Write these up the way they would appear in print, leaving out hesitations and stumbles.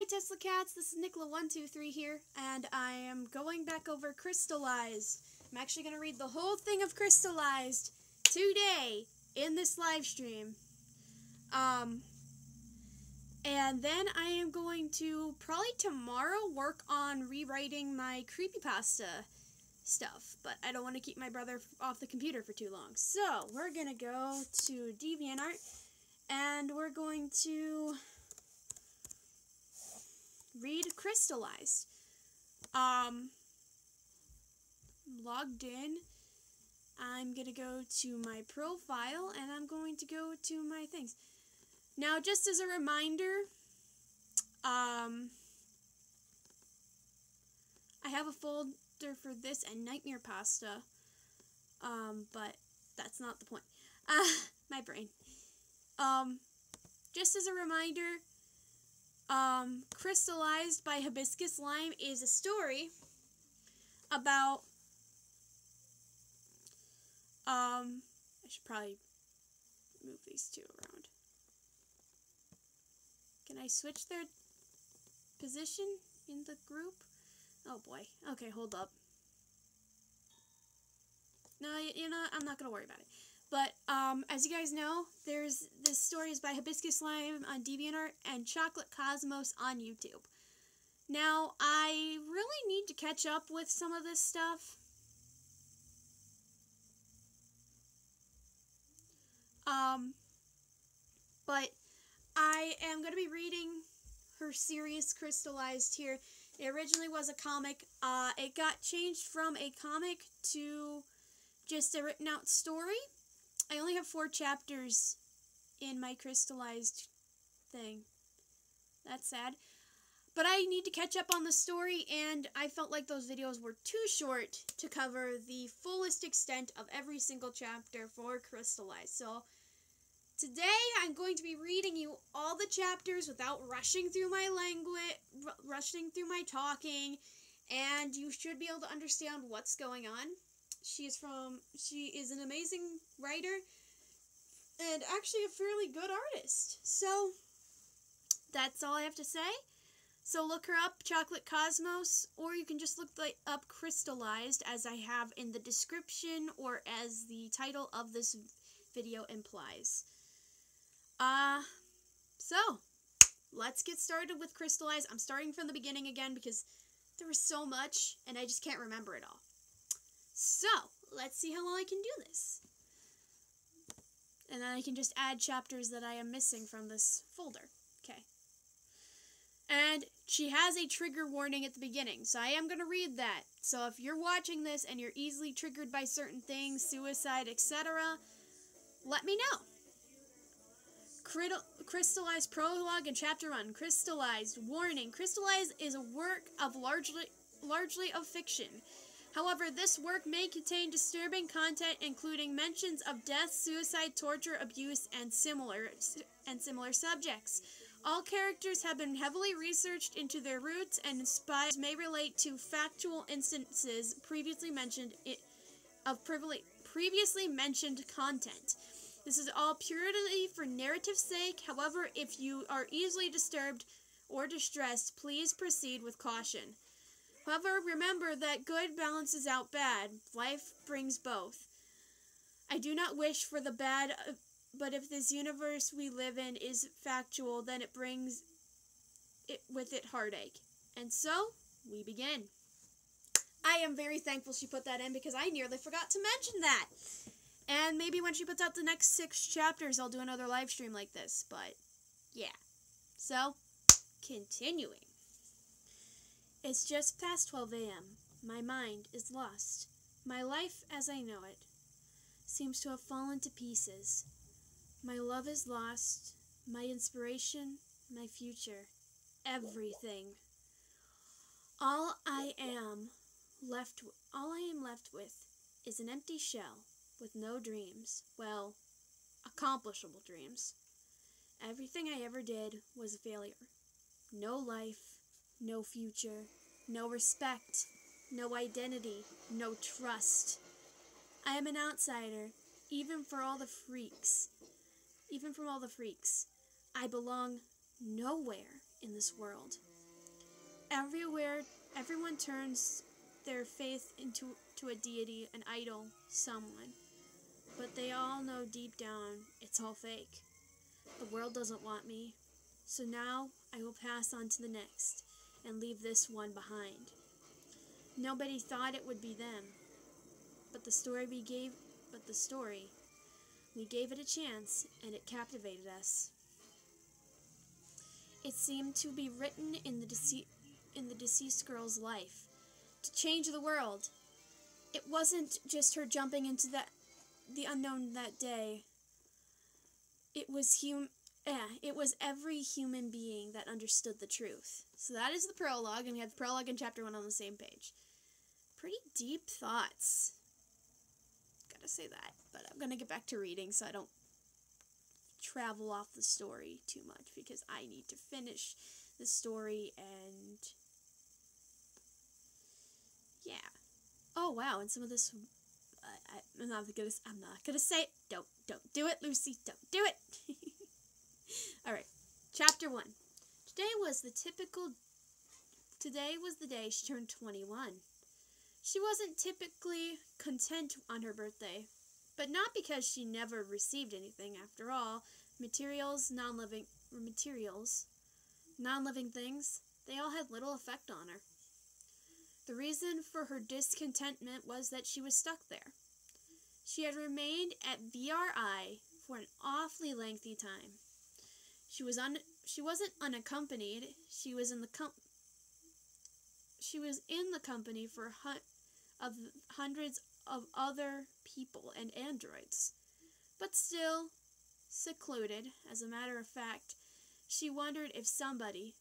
Tesla Cats, this is Nicola123 here, and I am going back over Crystalleyezed. I'm actually going to read the whole thing of Crystalleyezed today in this live stream. And then I am going to, probably tomorrow, work on rewriting my creepypasta stuff, but I don't want to keep my brother off the computer for too long. So, we're going to go to DeviantArt, and we're going to read Crystalleyezed. Logged in. I'm going to go to my profile, and I'm going to go to my things. Now, just as a reminder, I have a folder for this and Nightmare Pasta, but that's not the point. My brain. Just as a reminder, Crystalleyezed by Hibiscus Lime is a story about, I should probably move these two around. Can I switch their position in the group? Oh boy. Okay, hold up. No, you know, I'm not going to worry about it. But, as you guys know, this story is by Hibiscus Lime on DeviantArt and Chocolate Cosmos on YouTube. Now, I really need to catch up with some of this stuff. But I am going to be reading her series Crystalleyezed here. It originally was a comic. It got changed from a comic to just a written out story. I only have 4 chapters in my Crystalleyezed thing. That's sad. But I need to catch up on the story, and I felt like those videos were too short to cover the fullest extent of every single chapter for Crystalleyezed. So today I'm going to be reading you all the chapters without rushing through my language, rushing through my talking, and you should be able to understand what's going on. She is an amazing writer and actually a fairly good artist. So that's all I have to say. So look her up, Chocolate Cosmos, or you can just look up Crystalleyezed, as I have in the description or as the title of this video implies. So let's get started with Crystalleyezed. I'm starting from the beginning again because there was so much and I just can't remember it all. So, let's see how well I can do this. And then I can just add chapters that I am missing from this folder. Okay. And she has a trigger warning at the beginning, so I am going to read that. So if you're watching this and you're easily triggered by certain things, suicide, etc., let me know. Crystalleyezed Prologue and Chapter 1. Crystalleyezed. Warning. Crystalleyezed is a work of largely of fiction. However, this work may contain disturbing content, including mentions of death, suicide, torture, abuse, and similar subjects. All characters have been heavily researched into their roots, and spies may relate to factual instances previously mentioned content. This is all purely for narrative's sake. However, if you are easily disturbed or distressed, please proceed with caution. However, remember that good balances out bad. Life brings both. I do not wish for the bad, but if this universe we live in is factual, then it brings with it heartache. And so, we begin. I am very thankful she put that in because I nearly forgot to mention that. And maybe when she puts out the next 6 chapters, I'll do another live stream like this. But, yeah. So, continuing. It's just past 12 a.m. My mind is lost. My life as I know it seems to have fallen to pieces. My love is lost. My inspiration, my future, everything. All I am left with is an empty shell with no dreams. Well, accomplishable dreams. Everything I ever did was a failure. No life. No future, no respect, no identity, no trust. I am an outsider, even from all the freaks. I belong nowhere in this world. everyone turns their faith into a deity, an idol, someone. But they all know deep down it's all fake. The world doesn't want me. So now I will pass on to the next and leave this one behind. Nobody thought it would be them. But the story we gave it a chance, and it captivated us. It seemed to be written in the deceased girl's life, to change the world. It wasn't just her jumping into the unknown that day. It was every human being that understood the truth. So that is the prologue, and we have the prologue and chapter 1 on the same page. Pretty deep thoughts. Gotta say that, but I'm gonna get back to reading so I don't travel off the story too much, because I need to finish the story, and yeah. Oh wow, and some of this, I'm not gonna say it. Don't do it, Lucy. Don't do it. All right, chapter 1. Today was the day she turned 21. She wasn't typically content on her birthday, but not because she never received anything. After all, non-living things, they all had little effect on her. The reason for her discontentment was that she was stuck there. She had remained at VRI for an awfully lengthy time. She wasn't unaccompanied. She was in the company for hundreds of other people and androids, but still secluded. As a matter of fact, she wondered if somebody,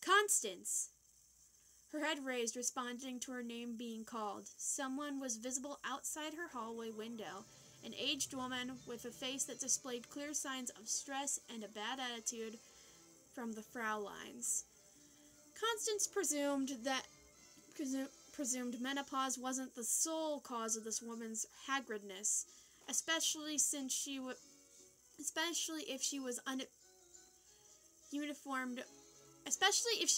Constance, her head raised, responding to her name being called. Someone was visible outside her hallway window, an aged woman with a face that displayed clear signs of stress and a bad attitude from the Fraulein's. Constance presumed menopause wasn't the sole cause of this woman's haggardness, especially if she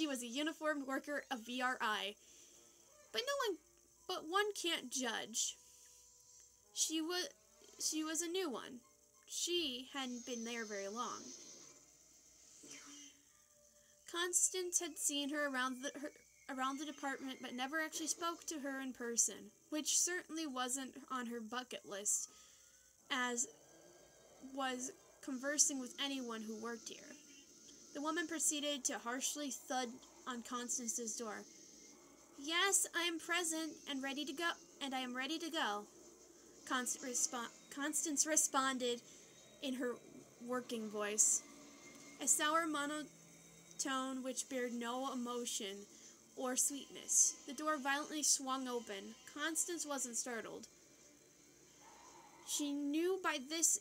was a uniformed worker of VRI. But one can't judge. She was a new one. She hadn't been there very long. Constance had seen her around the department, but never actually spoke to her in person, which certainly wasn't on her bucket list, as was conversing with anyone who worked here. The woman proceeded to harshly thud on Constance's door. "Yes, I am present and ready to go, and I am ready to go," Constance responded in her working voice, a sour monotone which bared no emotion or sweetness. The door violently swung open. Constance wasn't startled. She knew by this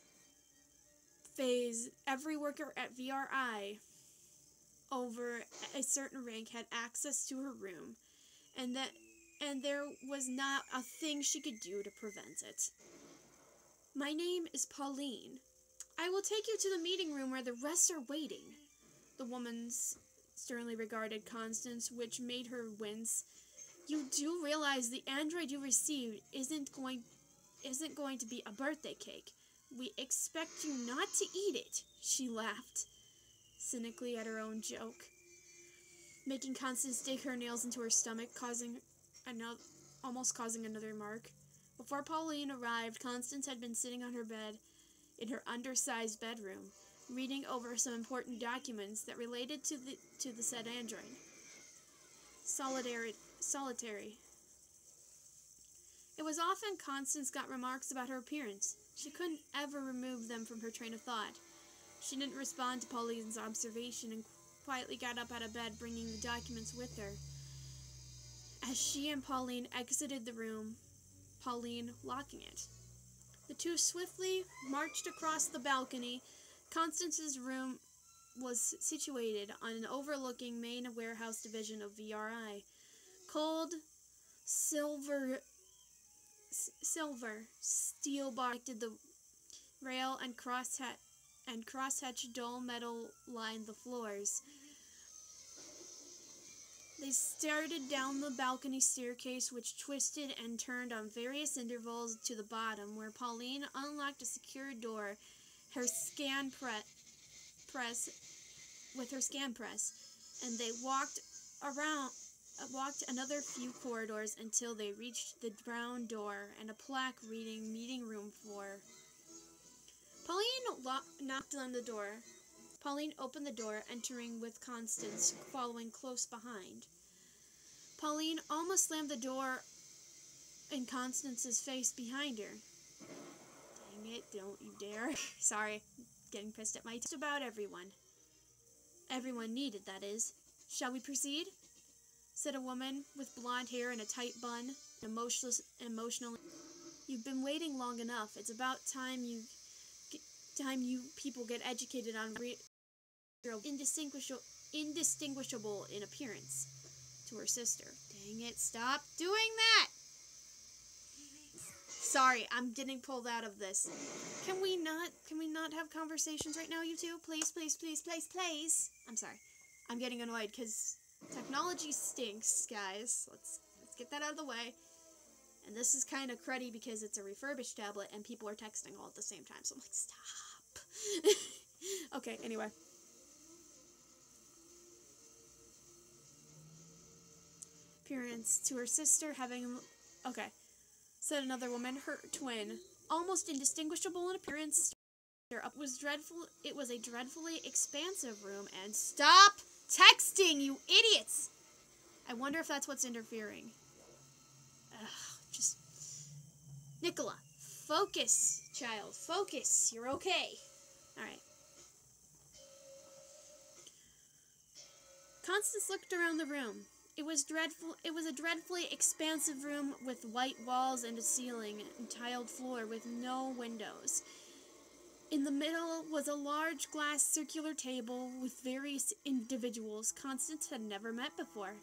phase every worker at VRI over a certain rank had access to her room, and there was not a thing she could do to prevent it. "My name is Pauline. I will take you to the meeting room where the rest are waiting." The woman sternly regarded Constance, which made her wince. "You do realize the android you received isn't going to be a birthday cake. We expect you not to eat it." She laughed cynically at her own joke, making Constance dig her nails into her stomach, almost causing another mark. Before Pauline arrived, Constance had been sitting on her bed in her undersized bedroom, reading over some important documents that related to the said android. Solitary. It was often Constance got remarks about her appearance. She couldn't ever remove them from her train of thought. She didn't respond to Pauline's observation and quietly got up out of bed, bringing the documents with her. As she and Pauline exited the room, Pauline locking it, the two swiftly marched across the balcony. Constance's room was situated on an overlooking main warehouse division of VRI. Cold silver steel bar connected the rail, and crosshatch dull metal lined the floors. They started down the balcony staircase, which twisted and turned on various intervals to the bottom, where Pauline unlocked a secure door, her scan press with her scan press, and they walked another few corridors until they reached the brown door and a plaque reading "Meeting Room 4." Pauline knocked on the door. Pauline opened the door, entering with Constance following close behind. Pauline almost slammed the door in Constance's face behind her. Dang it, don't you dare. Sorry, getting pissed at my just about everyone. Everyone needed, that is. Shall we proceed? Said a woman with blonde hair and a tight bun, emotional. You've been waiting long enough. It's about time you people get educated on indistinguishable in appearance. To her sister. Dang it, stop doing that! Sorry, I'm getting pulled out of this. Can we not have conversations right now, you two? Please, please, please, please, please. I'm sorry. I'm getting annoyed because technology stinks, guys. Let's get that out of the way. And this is kind of cruddy because it's a refurbished tablet and people are texting all at the same time. So I'm like, stop. Okay, anyway. Appearance to her sister having... Okay. Said another woman, her twin. Almost indistinguishable in appearance. It was a dreadfully expansive room and... Stop texting, you idiots! I wonder if that's what's interfering. Ugh, just... Nicola, focus, child. Focus. You're okay. Alright. Constance looked around the room. It was a dreadfully expansive room with white walls and a ceiling and tiled floor with no windows. In the middle was a large glass circular table with various individuals Constance had never met before.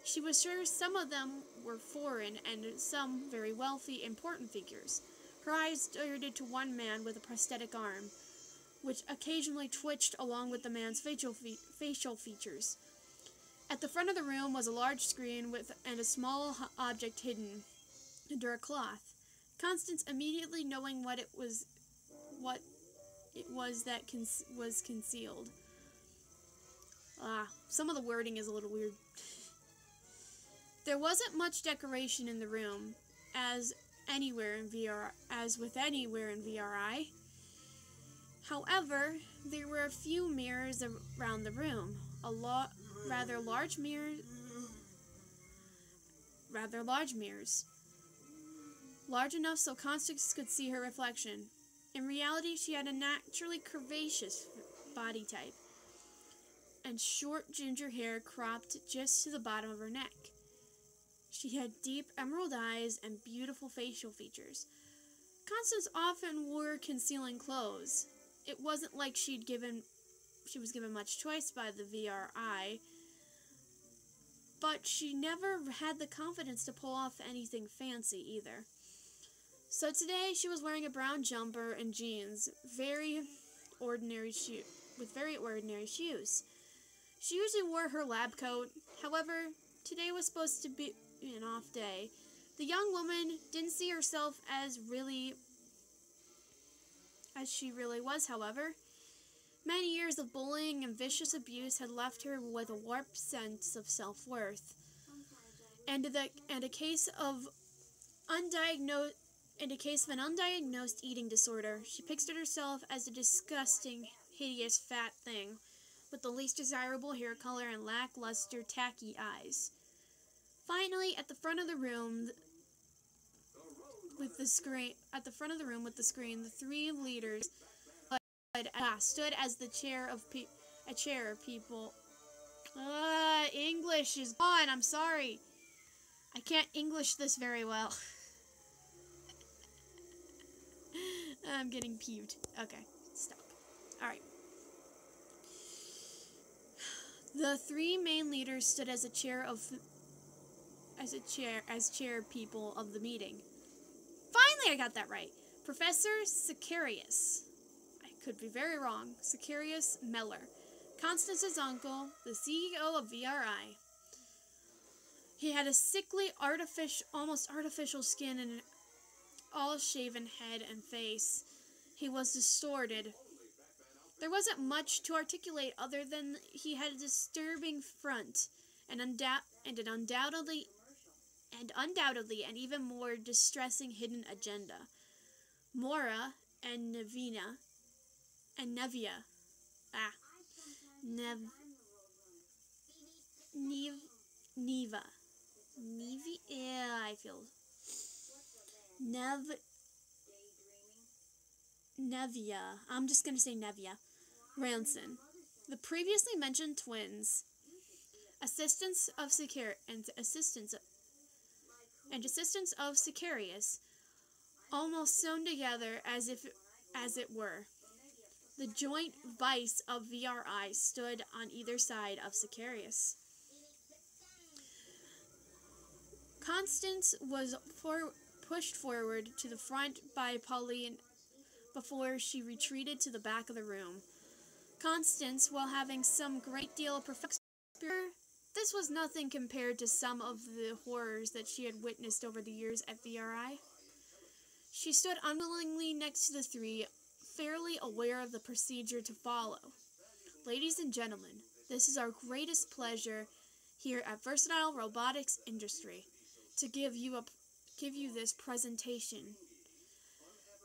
She was sure some of them were foreign and some very wealthy, important figures. Her eyes darted to one man with a prosthetic arm, which occasionally twitched along with the man's facial features. At the front of the room was a large screen and a small object hidden under a cloth. Constance, immediately knowing what it was that was concealed. Some of the wording is a little weird. There wasn't much decoration in the room, as with anywhere in VRI. However, there were a few mirrors around the room. Rather large mirrors. Large enough so Constance could see her reflection. In reality, she had a naturally curvaceous body type, and short ginger hair cropped just to the bottom of her neck. She had deep emerald eyes and beautiful facial features. Constance often wore concealing clothes. It wasn't like she was given much choice by the VRI, but she never had the confidence to pull off anything fancy either. So today she was wearing a brown jumper and jeans, with very ordinary shoes. She usually wore her lab coat. However, today was supposed to be an off day. The young woman didn't see herself as she really was, however. Many years of bullying and vicious abuse had left her with a warped sense of self-worth. And in a case of an undiagnosed eating disorder, she pictured herself as a disgusting, hideous, fat thing with the least desirable hair color and lackluster, tacky eyes. Finally, at the front of the room with the screen, the three leaders stood as the chair of people. English is gone. I'm sorry. I can't English this very well. I'm getting peeved. Okay, stop. Alright. The three main leaders stood as chair people of the meeting. Finally, I got that right. Professor Sicarius. I could be very wrong. Sicarius Meller. Constance's uncle, the CEO of VRI. He had a sickly, almost artificial skin and an all-shaven head and face. He was distorted. There wasn't much to articulate other than he had a disturbing front and undoubtedly an even more distressing hidden agenda. Mora and Nevia. Neva. Yeah, I feel. Nevia. I'm just gonna say Nevia. Ranson. The previously mentioned twins, assistants of Sicarius, almost sewn together as it were. The joint vice of VRI stood on either side of Sicarius. Constance was pushed forward to the front by Pauline before she retreated to the back of the room. Constance, while having some great deal of perfection, this was nothing compared to some of the horrors that she had witnessed over the years at VRI. She stood unwillingly next to the three, fairly aware of the procedure to follow. Ladies and gentlemen, this is our greatest pleasure here at Versatile Robotics Industry to give you this presentation.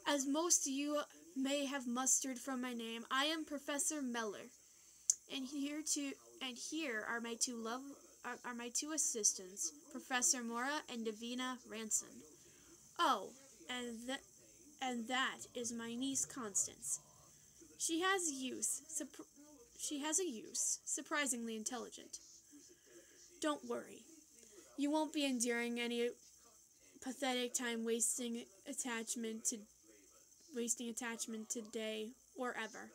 As most of you may have mustered from my name, I am Professor Meller, and here are my two assistants, Professor Mora and Davina Ranson. Oh, and that is my niece Constance. She has a use, surprisingly intelligent. Don't worry, you won't be enduring any pathetic time wasting attachment today or ever.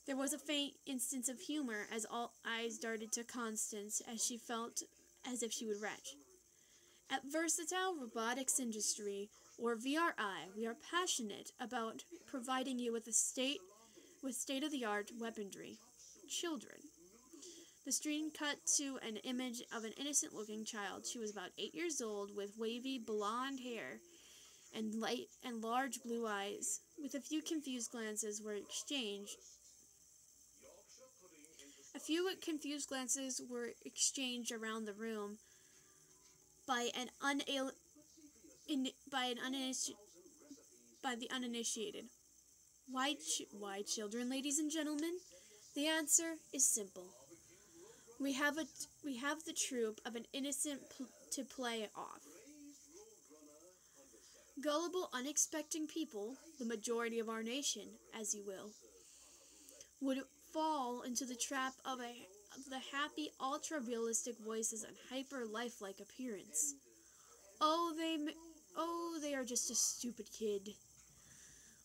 There was a faint instance of humor as all eyes darted to Constance as she felt as if she would retch. At Versatile Robotics Industry, or VRI, we are passionate about providing you with state-of-the-art weaponry. Children. The screen cut to an image of an innocent-looking child. She was about 8 years old, with wavy blonde hair and large blue eyes. With a few confused glances were exchanged around the room by the uninitiated. Why children, ladies and gentlemen? The answer is simple. We have the troop of an innocent to play off. Gullible, unexpecting people, the majority of our nation, as you will, would fall into the trap of the happy, ultra-realistic voices and hyper-lifelike appearance. They are just a stupid kid.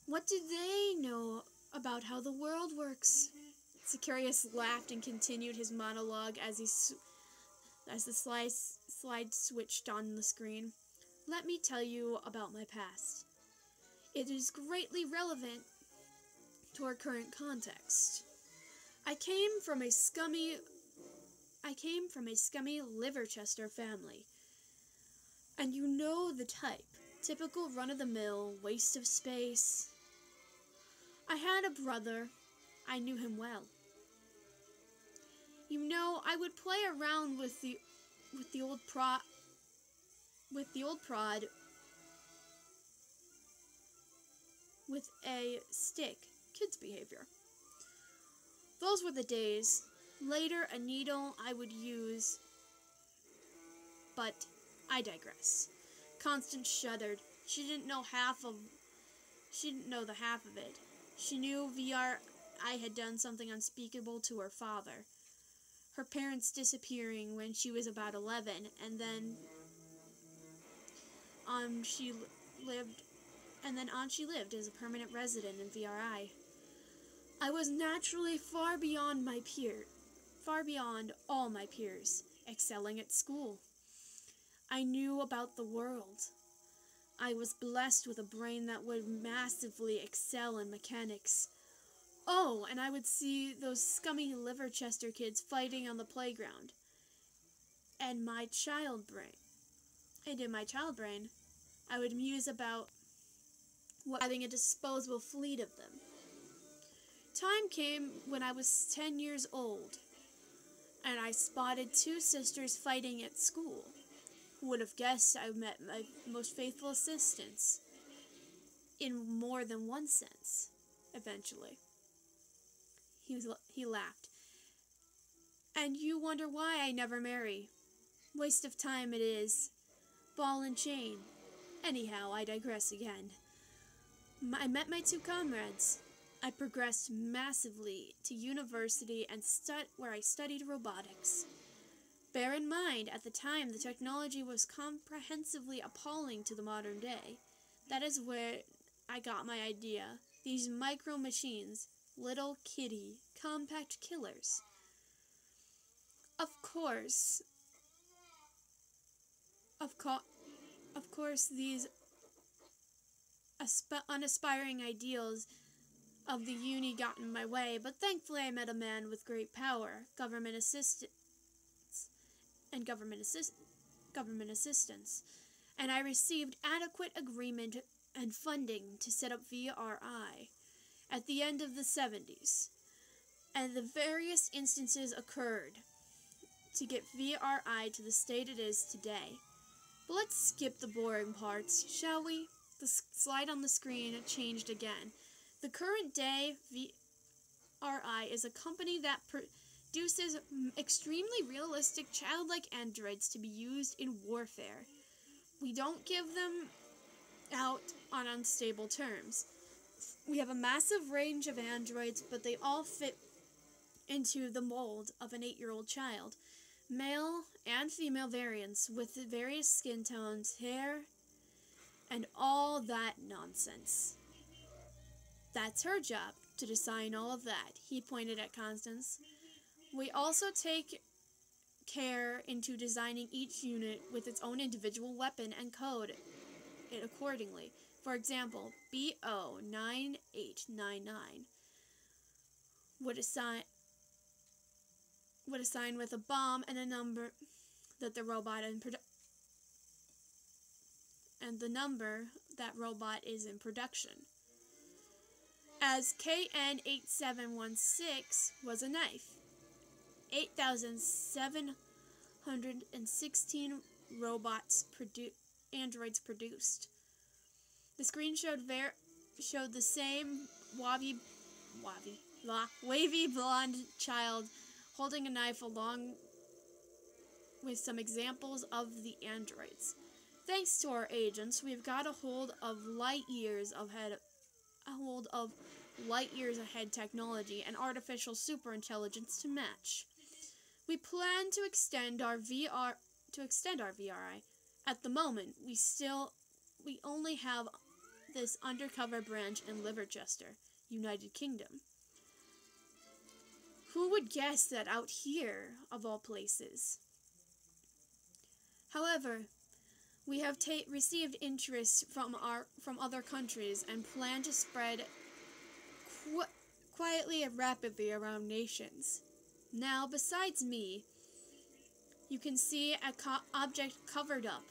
What do they know about how the world works? Sicarius laughed and continued his monologue as the slide switched on the screen. Let me tell you about my past. It is greatly relevant to our current context. I came from a scummy Liverchester family. And you know the type. Typical run-of-the-mill, waste of space. I had a brother. I knew him well. You know, I would play around with the old prod with a stick. Kids' behavior. Those were the days. Later, a needle I would use. But I digress. Constance shuddered. She didn't know the half of it. She knew VRI had done something unspeakable to her father. Her parents disappearing when she was about 11, and then on she lived as a permanent resident in VRI. I was naturally far beyond all my peers, excelling at school. I knew about the world. I was blessed with a brain that would massively excel in mechanics. Oh, and I would see those scummy Liverchester kids fighting on the playground. And in my child brain, I would muse about having a disposable fleet of them. Time came when I was 10 years old, and I spotted two sisters fighting at school. Who would have guessed I met my most faithful assistants in more than one sense, eventually. He laughed. And you wonder why I never marry. Waste of time it is. Ball and chain. Anyhow, I digress again. I met my two comrades. I progressed massively to university and where I studied robotics. Bear in mind, at the time, the technology was comprehensively appalling to the modern day. That is where I got my idea. These micro machines, little kitty, compact killers. Of course, these unaspiring ideals of the uni got in my way, but thankfully I met a man with great power, government assistance, and I received adequate agreement and funding to set up VRI at the end of the 70s, and the various instances occurred to get VRI to the state it is today. But let's skip the boring parts, shall we? The slide on the screen changed again. The current day VRI is a company that produces extremely realistic childlike androids to be used in warfare. We don't give them out on unstable terms. We have a massive range of androids, but they all fit into the mold of an 8-year-old child. Male and female variants with various skin tones, hair, and all that nonsense. That's her job, to design all of that, he pointed at Constance. We also take care into designing each unit with its own individual weapon and code it accordingly. For example, BO9899 would assign with a bomb and a number that the robot and the number that robot is in production. As KN8716 was a knife. 8,716 androids produced. The screen showed the same wavy blonde child holding a knife along with some examples of the androids. Thanks to our agents, we've got a hold of light years ahead technology and artificial superintelligence to match. We plan to extend our VRI. At the moment, we only have this undercover branch in Liverchester, United Kingdom. Who would guess that out here, of all places? However, we have received interest from other countries and plan to spread quietly and rapidly around nations. Now, besides me, you can see a object covered up.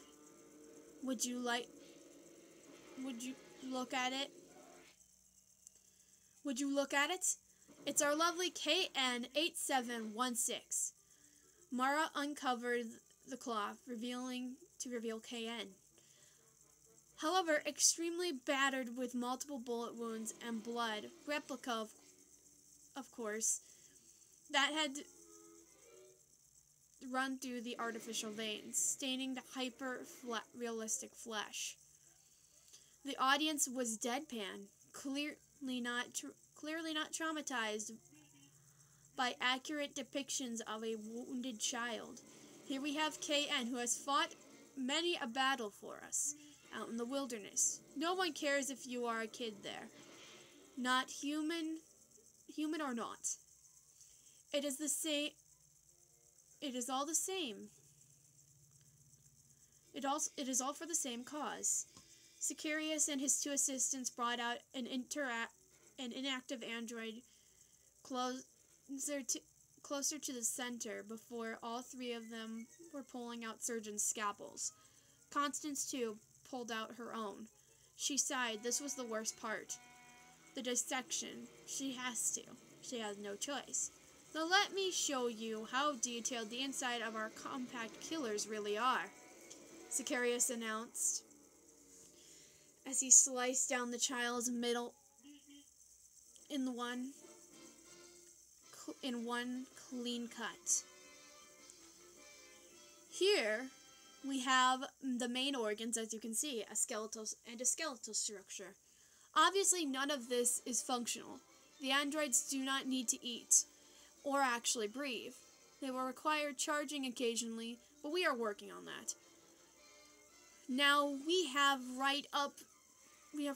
Would you look at it? Would you look at it? It's our lovely KN8716. Mara uncovered the cloth, reveal KN. However, extremely battered with multiple bullet wounds and blood, replica of course, that had run through the artificial veins, staining the hyper-realistic flesh. The audience was deadpan, clearly not traumatized by accurate depictions of a wounded child. Here we have KN, who has fought many a battle for us out in the wilderness. No one cares if you are a kid there, not human or not. It is the same. It is all the same. It is all for the same cause. Sicarius and his two assistants brought out an inactive android closer closer to the center before all three of them were pulling out surgeon's scalpels. Constance, too, pulled out her own. She sighed. This was the worst part. The dissection. She has to. She has no choice. Now let me show you how detailed the inside of our compact killers really are, Sicarius announced, as he sliced down the child's middle in one clean cut. Here we have the main organs, as you can see, a skeletal structure. Obviously, none of this is functional. The androids do not need to eat or actually breathe. They will require charging occasionally, but we are working on that. Now we have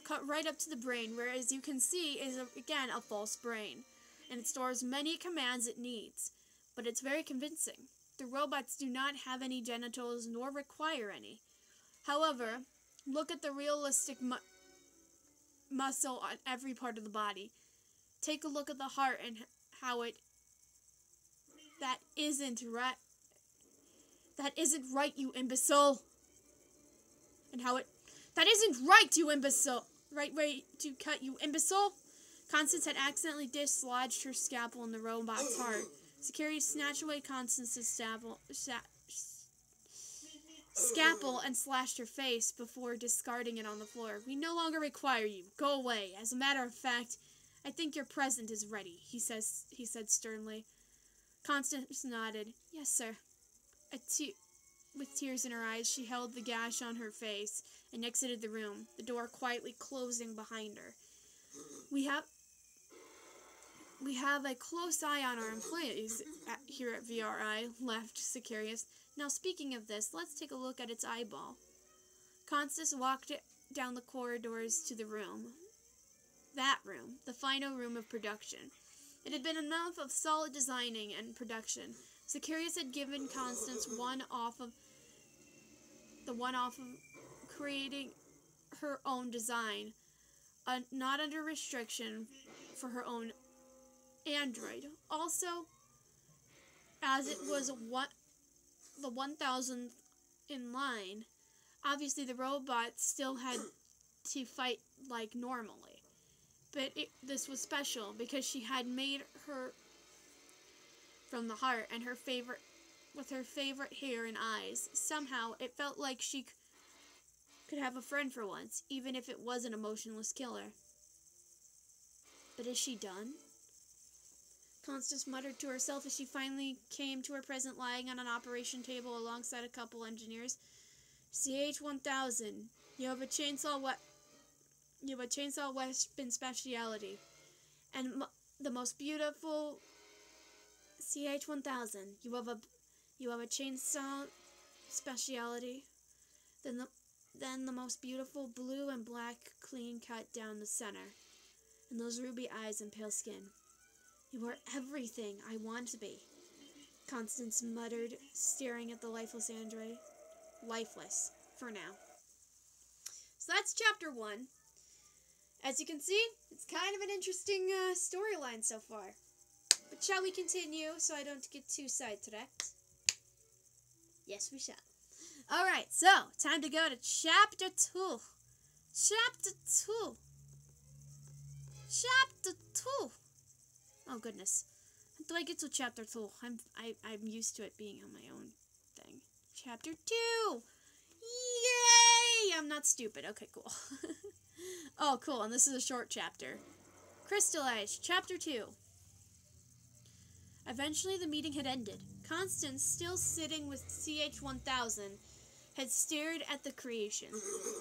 cut right up to the brain, where, as you can see, is again a false brain, and it stores many commands it needs, but it's very convincing. The robots do not have any genitals nor require any. However, look at the realistic muscle on every part of the body. Take a look at the heart and how that isn't right. That isn't right, you imbecile. And how that isn't right, you imbecile. Right way to cut, you imbecile. Constance had accidentally dislodged her scalpel in the robot's heart. Sicarius snatched away Constance's scalpel and slashed her face before discarding it on the floor. We no longer require you. Go away. As a matter of fact, I think your present is ready, he said sternly. Constance nodded. Yes, sir. With tears in her eyes, she held the gash on her face and exited the room, the door quietly closing behind her. We have a close eye on our employees here at VRI, laughed Sicarius. Now, speaking of this, let's take a look at its eyeball. Constance walked down the corridors to the room. That room, the final room of production. It had been enough of solid designing and production. Sicarius had given Constance one off of creating her own design, not under restriction for her own android. Also, as it was the 1000th in line, obviously the robot still had to fight like normally. But this was special because she had made her from the heart and with her favorite hair and eyes. Somehow, it felt like she could have a friend for once, even if it was an emotionless killer. But is she done? Constance muttered to herself as she finally came to her present lying on an operation table alongside a couple engineers. CH-1000, you have a chainsaw weapon speciality. And the most beautiful CH-1000, you have a chainsaw speciality. Then the most beautiful blue and black clean cut down the center. And those ruby eyes and pale skin. You are everything I want to be, Constance muttered, staring at the lifeless android. Lifeless, for now. So that's chapter 1. As you can see, it's kind of an interesting storyline so far. But shall we continue so I don't get too sidetracked? Yes, we shall. Alright, so, time to go to chapter 2. Chapter 2. Chapter 2. Oh, goodness. How do I get to chapter 2? I'm used to it being on my own thing. Chapter 2! Yay! I'm not stupid. Okay, cool. Oh, cool, and this is a short chapter. Crystaleyezed, chapter 2. Eventually, the meeting had ended. Constance, still sitting with CH-1000, had stared at the creation.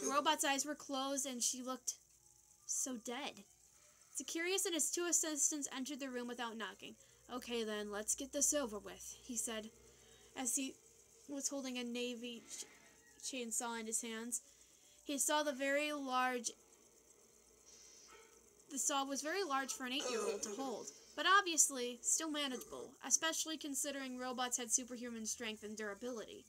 The robot's eyes were closed, and she looked so dead. Sicarius and his two assistants entered the room without knocking. Okay, then, let's get this over with, he said, as he was holding a navy chainsaw in his hands. He saw the saw was very large for an 8-year-old to hold, but obviously still manageable, especially considering robots had superhuman strength and durability.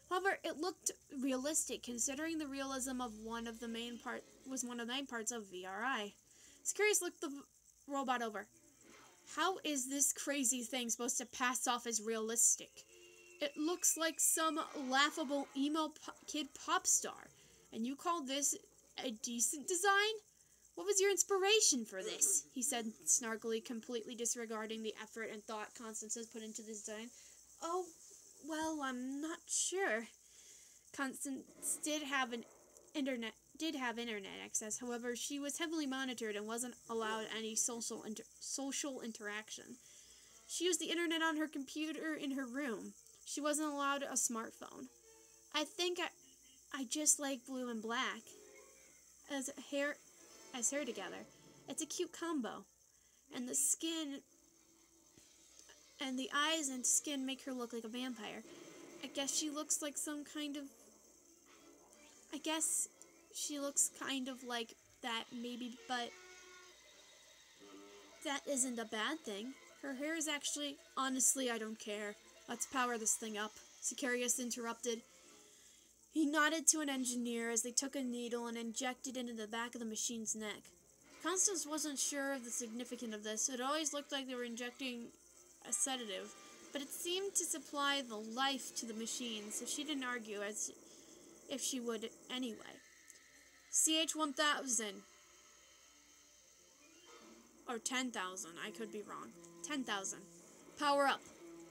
However, it looked realistic, considering the realism of one of the main parts of VRI. Sicarius looked the robot over. How is this crazy thing supposed to pass off as realistic? It looks like some laughable emo kid pop star. And you call this a decent design? What was your inspiration for this? He said snarkily, completely disregarding the effort and thought Constance has put into the design. Oh, well, I'm not sure. Constance did have internet access. However, she was heavily monitored and wasn't allowed any social interaction. She used the internet on her computer in her room. She wasn't allowed a smartphone. I think I just like blue and black as hair together. It's a cute combo. And the skin and the eyes and skin make her look like a vampire. I guess she looks like that maybe, but that isn't a bad thing. Her hair is actually... Honestly, I don't care. Let's power this thing up. Sicarius interrupted. He nodded to an engineer as they took a needle and injected it into the back of the machine's neck. Constance wasn't sure of the significance of this. It always looked like they were injecting a sedative, but it seemed to supply the life to the machine, so she didn't argue as if she would anyway. CH-1000. Or 10,000, I could be wrong. 10,000. Power up,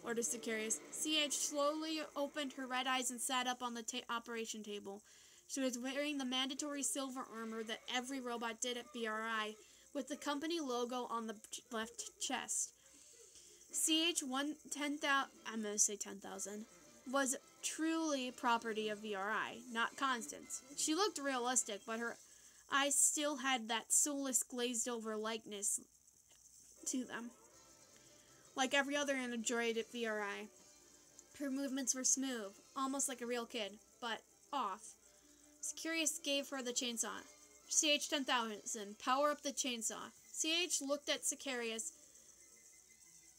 ordered Sicarius. CH slowly opened her red eyes and sat up on the operation table. She was wearing the mandatory silver armor that every robot did at BRI, with the company logo on the left chest. I'm going to say 10,000, was truly property of VRI, not Constance. She looked realistic, but her eyes still had that soulless, glazed-over likeness to them. Like every other android at VRI, her movements were smooth, almost like a real kid, but off. Sicarius gave her the chainsaw. CH-10,000, power up the chainsaw. CH looked at Sicarius.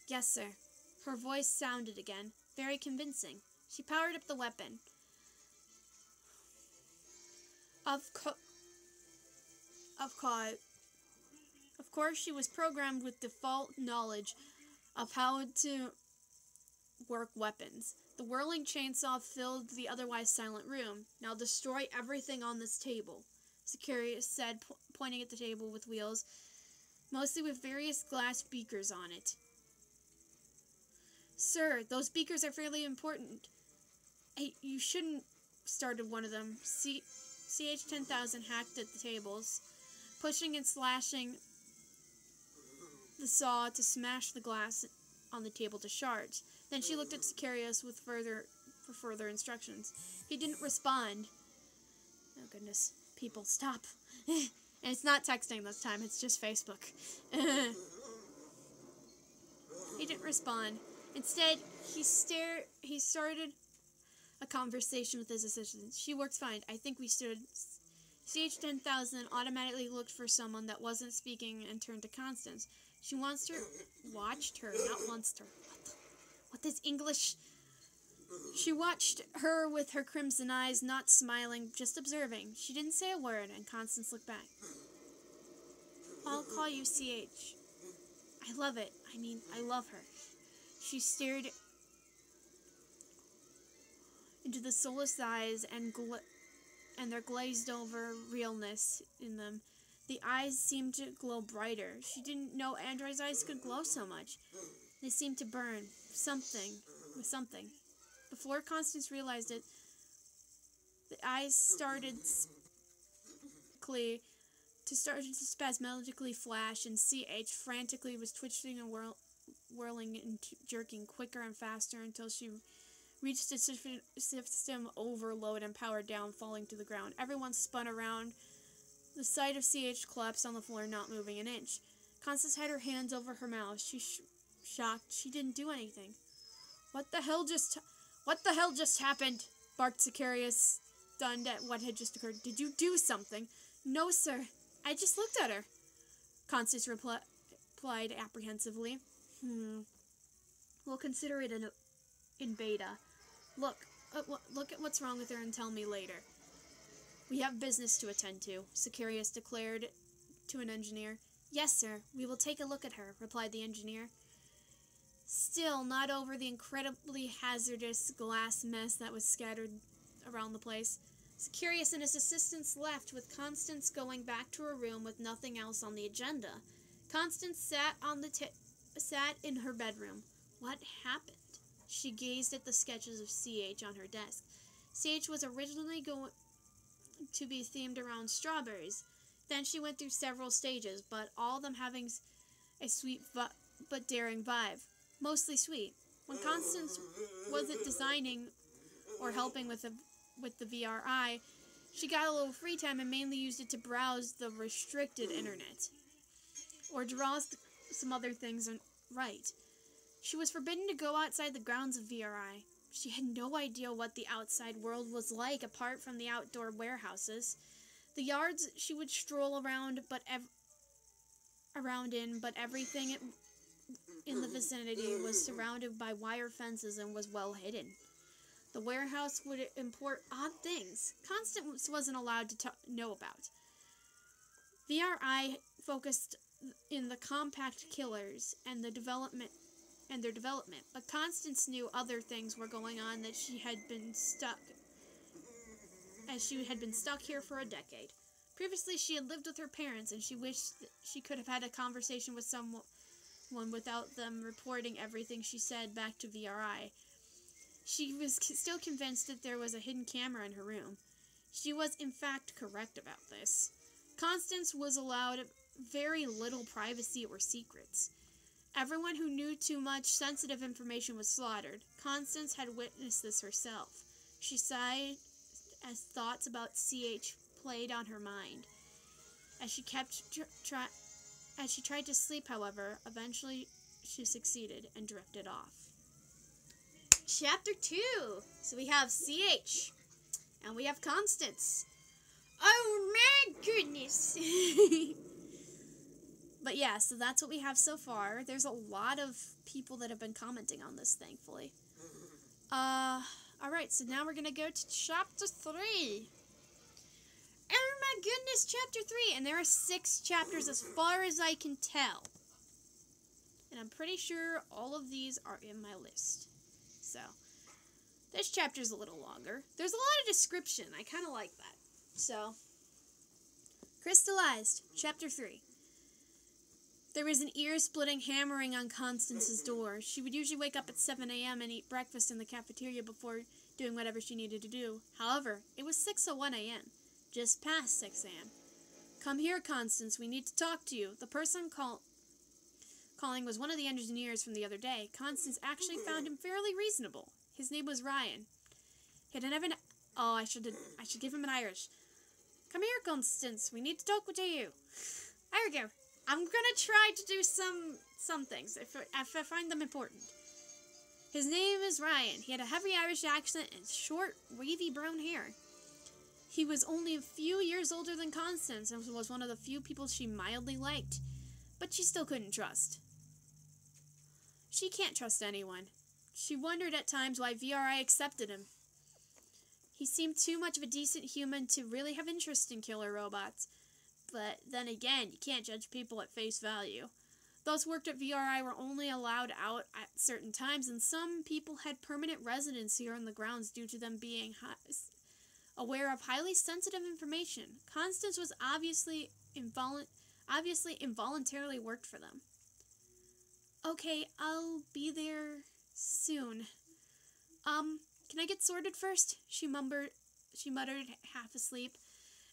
Yes, sir. Her voice sounded again, very convincing. She powered up the weapon. Of course, she was programmed with default knowledge of how to work weapons. The whirling chainsaw filled the otherwise silent room. Now destroy everything on this table, Sicarius said, pointing at the table with wheels, mostly with various glass beakers on it. Sir, those beakers are fairly important. Hey, you shouldn't started one of them. CH-10,000 hacked at the tables, pushing and slashing the saw to smash the glass on the table to shards. Then she looked at Sicarius for further instructions. He didn't respond. Oh goodness, people, stop. And it's not texting this time, it's just Facebook. He didn't respond. Instead, he started a conversation with his assistant. She works fine. I think we should. CH-10,000 automatically looked for someone that wasn't speaking and turned to Constance. She watched her. What is English? She watched her with her crimson eyes, not smiling, just observing. She didn't say a word, and Constance looked back. I'll call you CH. I love it. I love her. She stared into the soulless eyes and their glazed-over realness in them. The eyes seemed to glow brighter. She didn't know androids' eyes could glow so much. They seemed to burn with something. Before Constance realized it, the eyes started to spasmodically flash, and CH frantically was twitching and whirling and jerking quicker and faster until she reached a system overload and powered down, falling to the ground. Everyone spun around. The sight of CH collapsed on the floor, not moving an inch. Constance had her hands over her mouth. She shocked. She didn't do anything. What the hell just happened? Barked Sicarius, stunned at what had just occurred. Did you do something? No, sir. I just looked at her. Constance replied apprehensively. We'll consider it in beta. Look at what's wrong with her and tell me later. We have business to attend to, Sicarius declared to an engineer. Yes, sir. We will take a look at her, replied the engineer. Still not over the incredibly hazardous glass mess that was scattered around the place. Securius and his assistants left, with Constance going back to her room with nothing else on the agenda. Constance sat in her bedroom. What happened? She gazed at the sketches of CH on her desk. CH was originally going to be themed around strawberries. Then she went through several stages, but all of them having a sweet but daring vibe. Mostly sweet. When Constance wasn't designing or helping with the VRI, she got a little free time and mainly used it to browse the restricted internet. Or draw some other things and write. She was forbidden to go outside the grounds of VRI. She had no idea what the outside world was like apart from the outdoor warehouses. The yards she would stroll around, but everything in the vicinity was surrounded by wire fences and was well hidden. The warehouse would import odd things Constance wasn't allowed to know about. VRI focused in the compact killers and their development, but Constance knew other things were going on that she had been stuck here for a decade. Previously, she had lived with her parents, and she wished that she could have had a conversation with someone without them reporting everything she said back to VRI. She was still convinced that there was a hidden camera in her room. She was, in fact, correct about this. Constance was allowed very little privacy or secrets. Everyone who knew too much sensitive information was slaughtered. Constance had witnessed this herself. She sighed as thoughts about CH played on her mind. As she tried to sleep, however, eventually she succeeded and drifted off. Chapter 2. So we have CH. And we have Constance. Oh my goodness. But yeah, so that's what we have so far. There's a lot of people that have been commenting on this, thankfully. Alright, so now we're going to go to Chapter 3. Oh my goodness, Chapter 3. And there are 6 chapters as far as I can tell. And I'm pretty sure all of these are in my list. So, this chapter's a little longer. There's a lot of description. I kind of like that. So, Crystaleyezed, Chapter 3. There was an ear-splitting hammering on Constance's door. She would usually wake up at 7 a.m. and eat breakfast in the cafeteria before doing whatever she needed to do. However, it was 6:01 a.m., just past 6 a.m. Come here, Constance. We need to talk to you. The person calling was one of the engineers from the other day. Constance actually found him fairly reasonable. His name was Ryan. He had never... Oh, I should give him an Irish. Come here, Constance. We need to talk to you. There we go. I'm gonna try to do some things if I find them important. His name is Ryan. He had a heavy Irish accent and short, wavy brown hair. He was only a few years older than Constance and was one of the few people she mildly liked, but she still couldn't trust. She can't trust anyone. She wondered at times why VRI accepted him. He seemed too much of a decent human to really have interest in killer robots. But then again, you can't judge people at face value. Those who worked at VRI were only allowed out at certain times, and some people had permanent residence here on the grounds due to them being aware of highly sensitive information. Constance was obviously involuntarily worked for them. Okay, I'll be there soon. Can I get sorted first? She muttered, half asleep.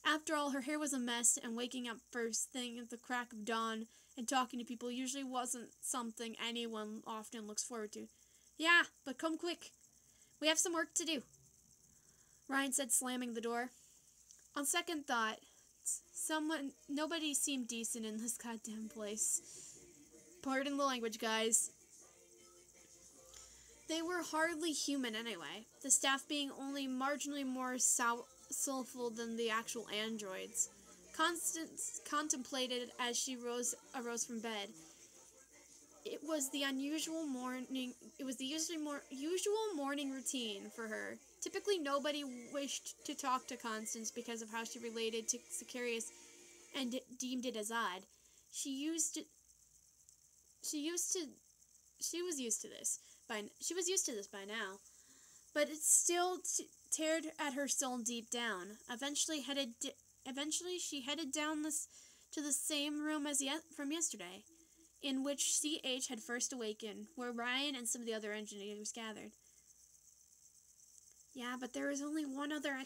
After all, her hair was a mess, and waking up first thing at the crack of dawn and talking to people usually wasn't something anyone often looks forward to. Yeah, but come quick. We have some work to do, Ryan said, slamming the door. On second thought, nobody seemed decent in this goddamn place. Pardon the language, guys. They were hardly human anyway, the staff being only marginally more soulful than the actual androids. Constance contemplated as she arose from bed. It was the usual morning routine for her. Typically, nobody wished to talk to Constance because of how she related to Securius and deemed it as odd. She used to she was used to this by now. But it still teared at her soul deep down. Eventually, she headed down to the same room as from yesterday, in which CH had first awakened, where Ryan and some of the other engineers gathered. Yeah, but there is only one other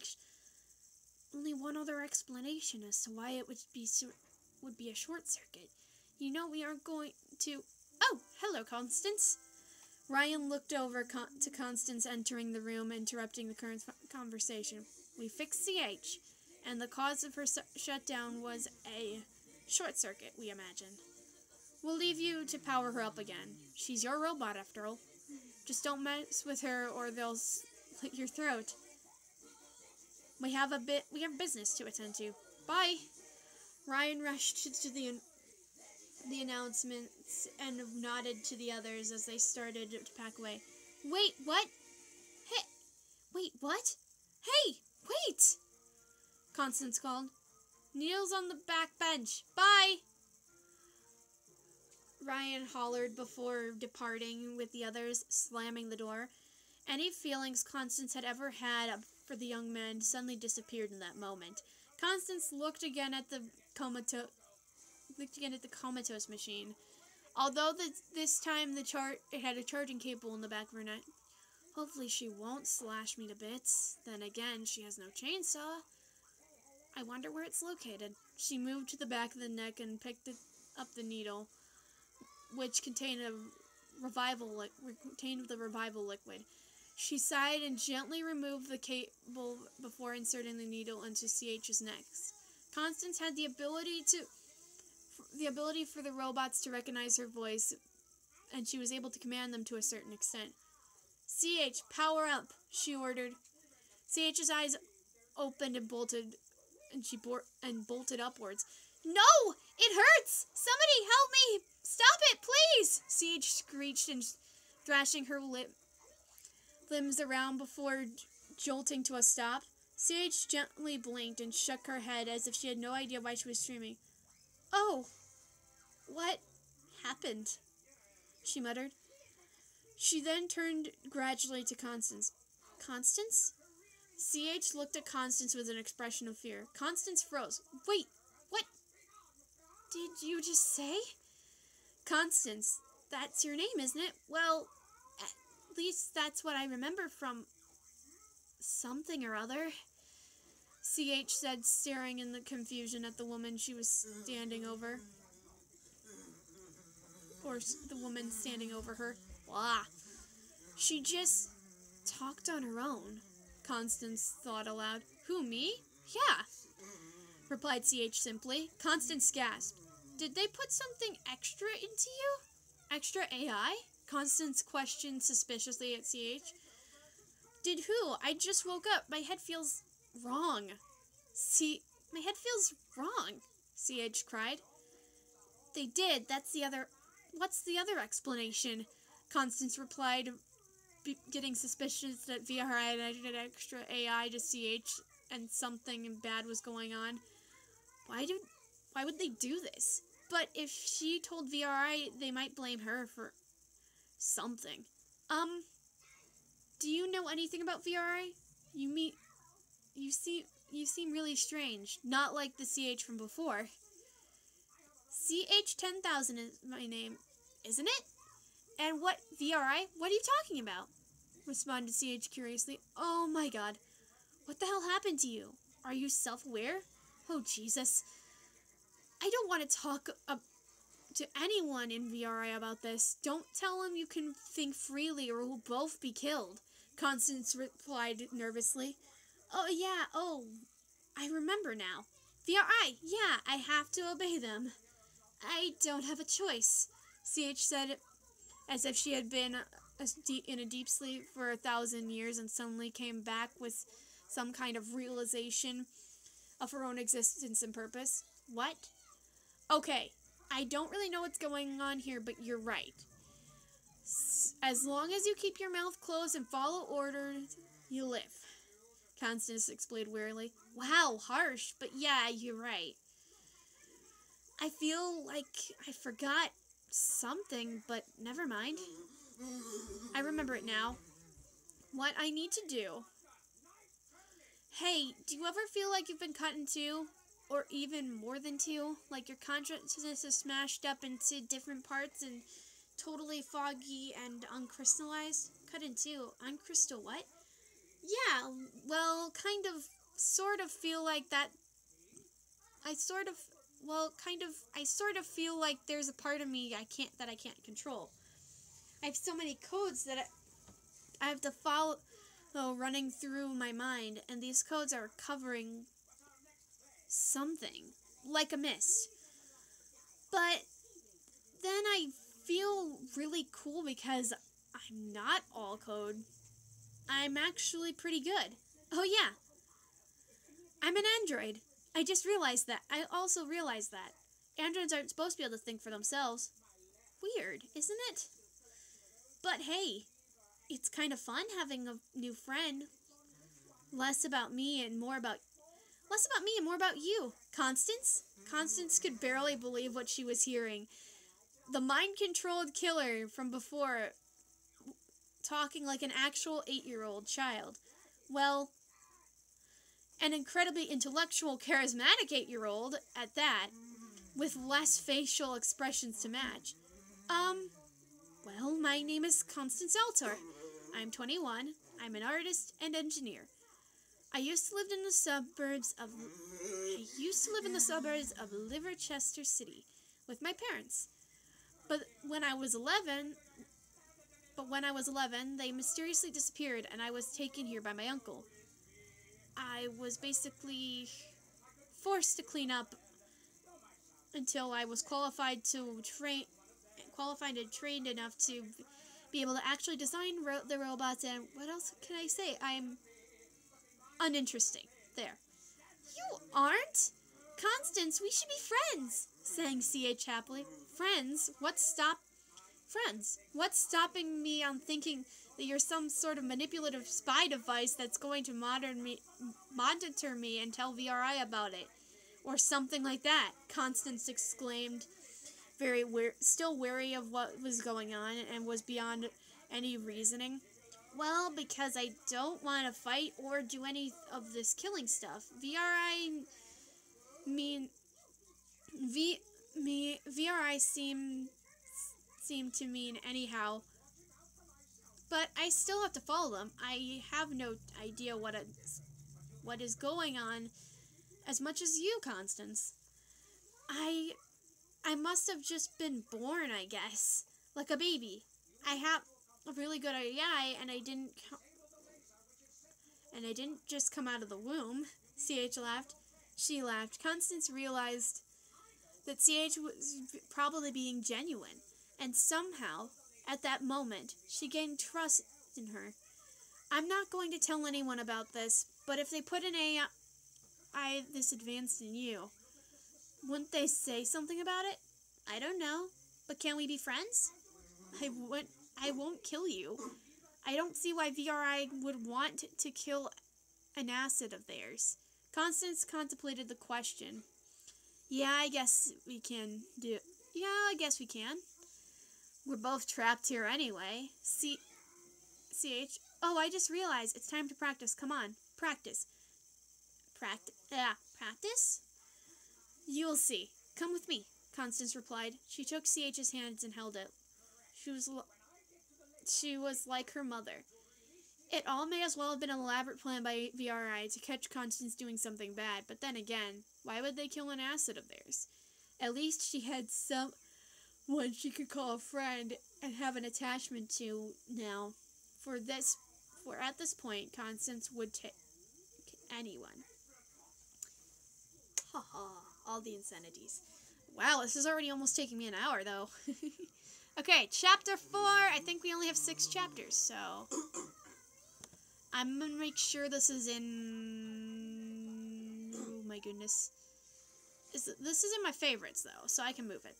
explanation as to why it would be a short circuit. You know we aren't going to... Oh, hello, Constance. Ryan looked over to Constance entering the room, interrupting the current conversation. We fixed CH, and the cause of her shutdown was a short circuit, we imagine. We'll leave you to power her up again. She's your robot, after all. Just don't mess with her, or they'll slit your throat. We have business to attend to. Bye. Ryan rushed to the announcements and nodded to the others as they started to pack away. Wait, what? Hey, wait, what? Hey, wait! Constance called. Neil's on the back bench. Bye! Ryan hollered before departing with the others, slamming the door. Any feelings Constance had ever had for the young man suddenly disappeared in that moment. Constance looked again at the comatose machine. Although this time it had a charging cable in the back of her neck. Hopefully she won't slash me to bits. Then again, she has no chainsaw. I wonder where it's located. She moved to the back of the neck and picked up the needle, which contained the revival liquid. She sighed and gently removed the cable before inserting the needle into CH's neck. Constance had the ability for the robots to recognize her voice, and she was able to command them to a certain extent. CH, power up, she ordered. CH's eyes opened and bolted upwards. No! It hurts! Somebody help me! Stop it, please! CH screeched and thrashing her limbs around before jolting to a stop. CH gently blinked and shook her head as if she had no idea why she was screaming. Oh, what happened? She muttered. She then turned gradually to Constance. Constance? CH looked at Constance with an expression of fear. Constance froze. Wait, what did you just say? Constance, that's your name, isn't it? Well, at least that's what I remember from something or other. CH said, staring in the confusion at the woman she was standing over. Or the woman standing over her. Blah. She just talked on her own, Constance thought aloud. Who, me? Yeah, replied CH simply. Constance gasped. Did they put something extra into you? Extra AI? Constance questioned suspiciously at CH. Did who? I just woke up. My head feels wrong. My head feels wrong, CH cried. They did. What's the other explanation? Constance replied, getting suspicious that VRI had added extra AI to CH and something bad was going on. Why would they do this? But if she told VRI, they might blame her for something. Do you know anything about VRI? You seem really strange. Not like the CH from before. CH-10,000 is my name, isn't it? And what, VRI? What are you talking about? Responded CH curiously. Oh my god. What the hell happened to you? Are you self-aware? Oh, Jesus. I don't want to talk to anyone in VRI about this. Don't tell them you can think freely or we'll both be killed, Constance replied nervously. I remember now. VRI, yeah, I have to obey them. I don't have a choice, CH said, as if she had been in a deep sleep for 1,000 years and suddenly came back with some kind of realization of her own existence and purpose. What? Okay, I don't really know what's going on here, but you're right. As long as you keep your mouth closed and follow orders, you live, Constance explained wearily. Wow, harsh, but yeah, you're right. I feel like I forgot something, but never mind. I remember it now. What I need to do. Hey, do you ever feel like you've been cut in two? Or even more than two? Like your consciousness is smashed up into different parts and totally foggy and uncrystallized? Cut in two. Uncrystal what? Yeah, well, sort of feel like that. I sort of feel like there's a part of me I can't control. I have so many codes that I have to follow running through my mind, and these codes are covering something, like a mist. But then I feel really cool because I'm not all code. I'm actually pretty good. Oh yeah, I'm an android. I just realized that. I also realized that. Androids aren't supposed to be able to think for themselves. Weird, isn't it? But hey, it's kind of fun having a new friend. Less about me and more about you. Constance? Constance could barely believe what she was hearing. The mind-controlled killer from before, talking like an actual 8-year-old child. Well, an incredibly intellectual, charismatic 8-year-old at that, with less facial expressions to match. Well, my name is Constance Altor. I'm 21. I'm an artist and engineer. I used to live in the suburbs of Liverchester City with my parents. But when I was 11, they mysteriously disappeared and I was taken here by my uncle. I was basically forced to clean up until I was qualified and trained enough to be able to actually design the robots, and what else can I say? I'm uninteresting. There. You aren't? Constance, we should be friends, sang C.H. happily. Friends? What's stopping me on thinking that you're some sort of manipulative spy device that's going to monitor me and tell VRI about it? Or something like that, Constance exclaimed, still wary of what was going on and was beyond any reasoning. Well, because I don't want to fight or do any of this killing stuff. VRI seem to mean anyhow. But I still have to follow them. I have no idea what is going on as much as you, Constance. I must have just been born, I guess. Like a baby. I have a really good eye, and I didn't just come out of the womb. C.H. laughed. She laughed. Constance realized that C.H. was probably being genuine, and somehow, at that moment, she gained trust in her. I'm not going to tell anyone about this, but if they put an AI this advanced in you, wouldn't they say something about it? I don't know, but can we be friends? I won't kill you. I don't see why VRI would want to kill an asset of theirs. Constance contemplated the question. Yeah, I guess we can. We're both trapped here anyway. CH. Oh, I just realized it's time to practice. Come on, practice. Practice? You'll see. Come with me, Constance replied. She took CH's hands and held it. She was like her mother. It all may as well have been an elaborate plan by VRI to catch Constance doing something bad, but then again, why would they kill an asset of theirs? At least she had someone she could call a friend and have an attachment to now. For at this point, Constance would take anyone. Haha, all the insanities. Wow, this is already almost taking me an hour, though. Okay, chapter 4. I think we only have 6 chapters, so I'm gonna make sure this is in. Oh my goodness, this is in my favorites though, so I can move it.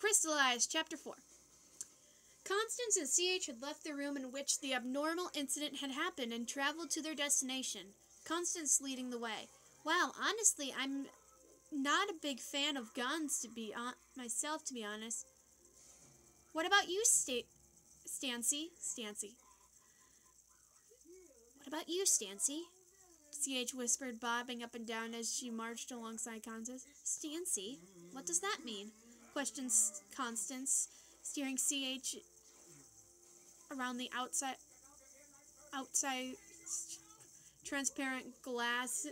Crystalleyezed, chapter 4. Constance and CH had left the room in which the abnormal incident had happened and traveled to their destination. Constance leading the way. Wow, honestly, I'm not a big fan of guns to be honest. What about you, Stancy? What about you, Stancy? CH whispered, bobbing up and down as she marched alongside Constance. Stancy? What does that mean? Questioned Constance, steering CH around the outside transparent glass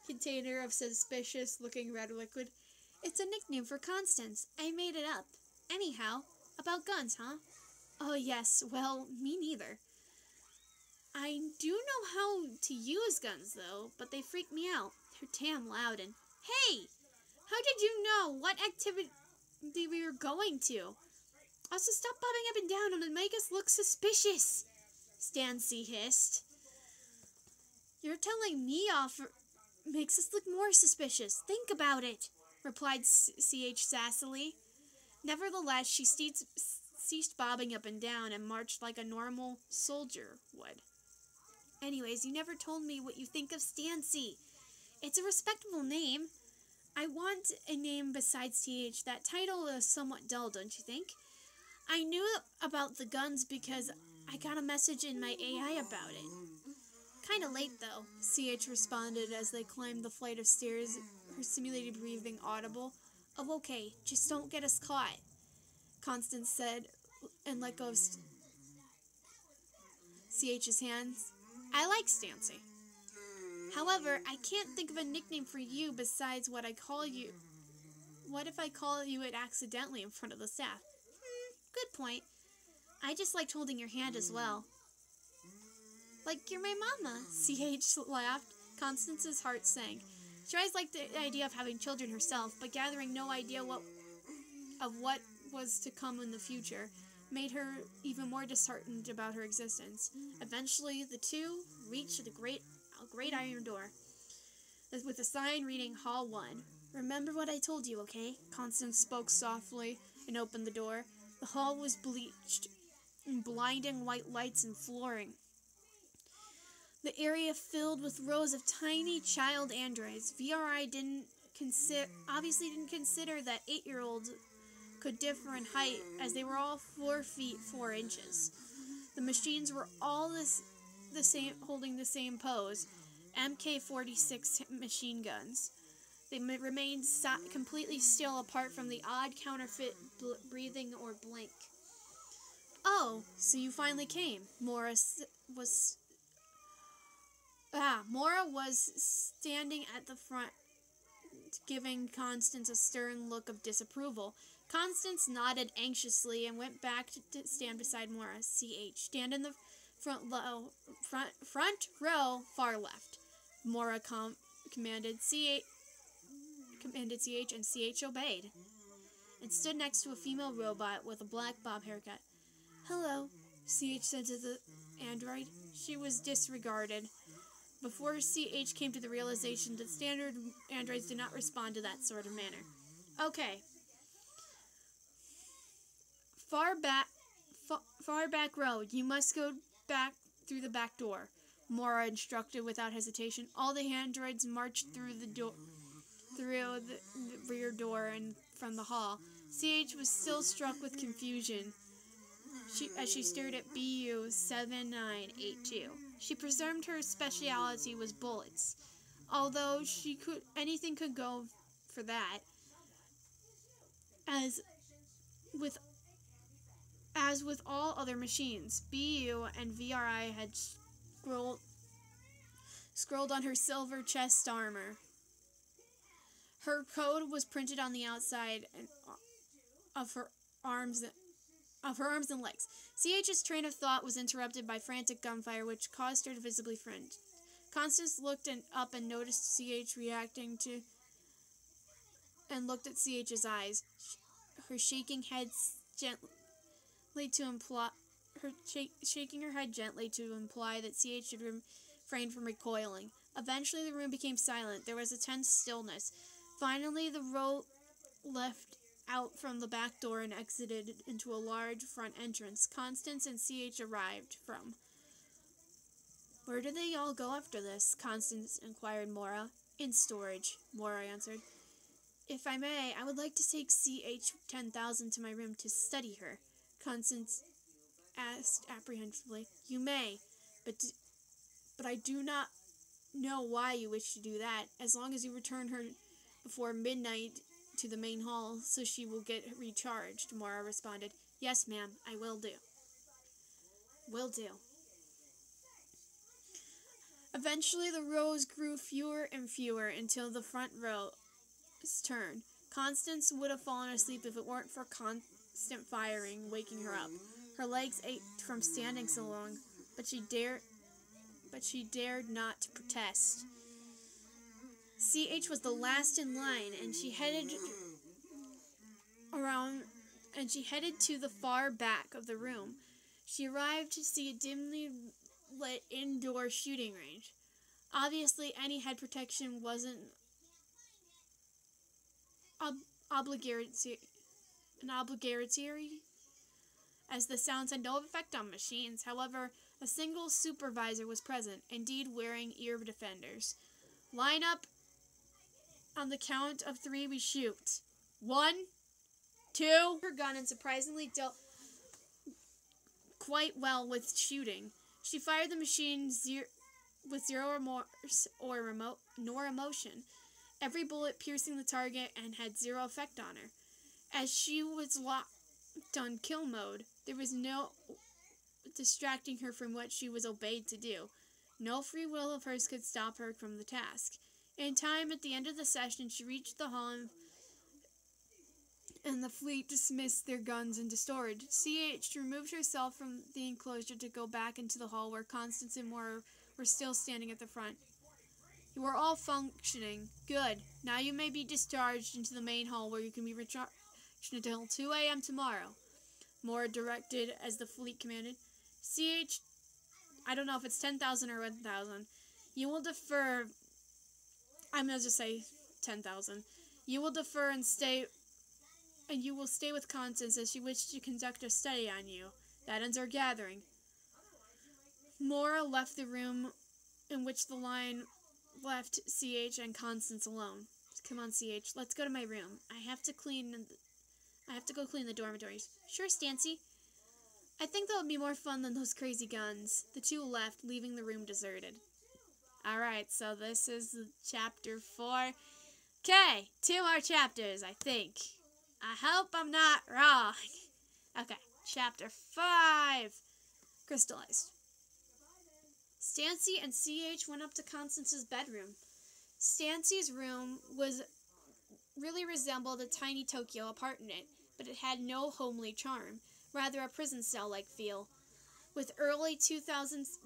container of suspicious-looking red liquid. It's a nickname for Constance. I made it up. Anyhow, about guns, huh? Oh, yes. Well, me neither. I do know how to use guns, though, but they freak me out. They're damn loud and... Hey! How did you know what activity we were going to? Also, stop bobbing up and down and make us look suspicious, Stancy hissed. You're telling me off makes us look more suspicious. Think about it, replied CH sassily. Nevertheless, she ceased bobbing up and down and marched like a normal soldier would. Anyways, you never told me what you think of Stancy. It's a respectable name. I want a name besides TH. That title is somewhat dull, don't you think? I knew about the guns because I got a message in my AI about it. Kinda late, though, CH responded as they climbed the flight of stairs, her simulated breathing audible. Oh, okay, just don't get us caught, Constance said, and let go of CH's hands. I like Stancy. However, I can't think of a nickname for you besides what I call you. What if I call you it accidentally in front of the staff? Good point. I just liked holding your hand as well. Like you're my mama, CH laughed. Constance's heart sank. She always liked the idea of having children herself, but gathering no idea what was to come in the future made her even more disheartened about her existence. Eventually, the two reached the great iron door, with a sign reading Hall 1. Remember what I told you, okay? Constance spoke softly and opened the door. The hall was bleached in blinding white lights and flooring. The area filled with rows of tiny child androids. VRI obviously didn't consider that 8-year-olds could differ in height, as they were all 4 feet 4 inches. The machines were all the same, holding the same pose, MK-46 machine guns. They remained completely still apart from the odd counterfeit breathing or blink. Oh, so you finally came. Mora was standing at the front, giving Constance a stern look of disapproval. Constance nodded anxiously and went back to stand beside Mora. CH, stand in the front row, far left. Mora commanded CH, and CH obeyed, and stood next to a female robot with a black bob haircut. Hello, CH said to the android. She was disregarded. Before CH came to the realization that standard androids did not respond to that sort of manner. Okay. Far back row. You must go back through the back door, Mora instructed without hesitation. All the androids marched through the rear door and from the hall. CH was still struck with confusion as she stared at BU 7982. She presumed her specialty was bullets, although anything could go for that. As with all other machines, BU and VRI had scrolled on her silver chest armor. Her code was printed on the outside of her arms and legs. CH's train of thought was interrupted by frantic gunfire, which caused her to visibly fringe. Constance looked up and noticed CH reacting to, and looked at CH's eyes. Shaking her head gently to imply that CH should refrain from recoiling. Eventually, the room became silent. There was a tense stillness. Finally, the row left out from the back door and exited into a large front entrance. Constance and CH arrived from. Where do they all go after this? Constance inquired Mora. In storage, Mora answered. If I may, I would like to take CH-10,000 to my room to study her, Constance asked apprehensively. You may, but I do not know why you wish to do that, as long as you return her before midnight to the main hall so she will get recharged, Mora responded. Yes, ma'am, I will do. Will do. Eventually, the rows grew fewer and fewer until the front row's turn. Constance would have fallen asleep if it weren't for constant firing, waking her up. Her legs ached from standing so long, but she dared not to protest. CH was the last in line, and she headed to the far back of the room. She arrived to see a dimly lit indoor shooting range. Obviously, any head protection wasn't obligatory, as the sounds had no effect on machines. However, a single supervisor was present, indeed wearing ear defenders. Line up. On the count of 3, we shoot. 1, 2. Her gun and surprisingly dealt quite well with shooting. She fired the machine with zero remorse nor emotion, every bullet piercing the target and had zero effect on her. As she was locked on kill mode, there was no distracting her from what she was obeyed to do. No free will of hers could stop her from the task. In time, at the end of the session, she reached the hall and the fleet dismissed their guns into storage. CH removed herself from the enclosure to go back into the hall where Constance and Moore were still standing at the front. You are all functioning. Good. Now you may be discharged into the main hall where you can be recharged until 2 a.m. tomorrow, Moore directed as the fleet commanded. CH, I don't know if it's 10,000 or 1,000. You will defer. I'm going to just say 10,000. You will defer and you will stay with Constance as she wishes to conduct a study on you. That ends our gathering. Mora left the room in which the line left CH and Constance alone. Come on, CH, let's go to my room. I have to go clean the dormitories. Sure, Stancy. I think that would be more fun than those crazy guns. The two left, leaving the room deserted. Alright, so this is chapter 4. Okay, 2 more chapters, I think. I hope I'm not wrong. Okay, chapter 5. Crystalleyezed. Stancy and CH went up to Constance's bedroom. Stancy's room really resembled a tiny Tokyo apartment, but it had no homely charm, rather a prison cell-like feel. With the early 2000s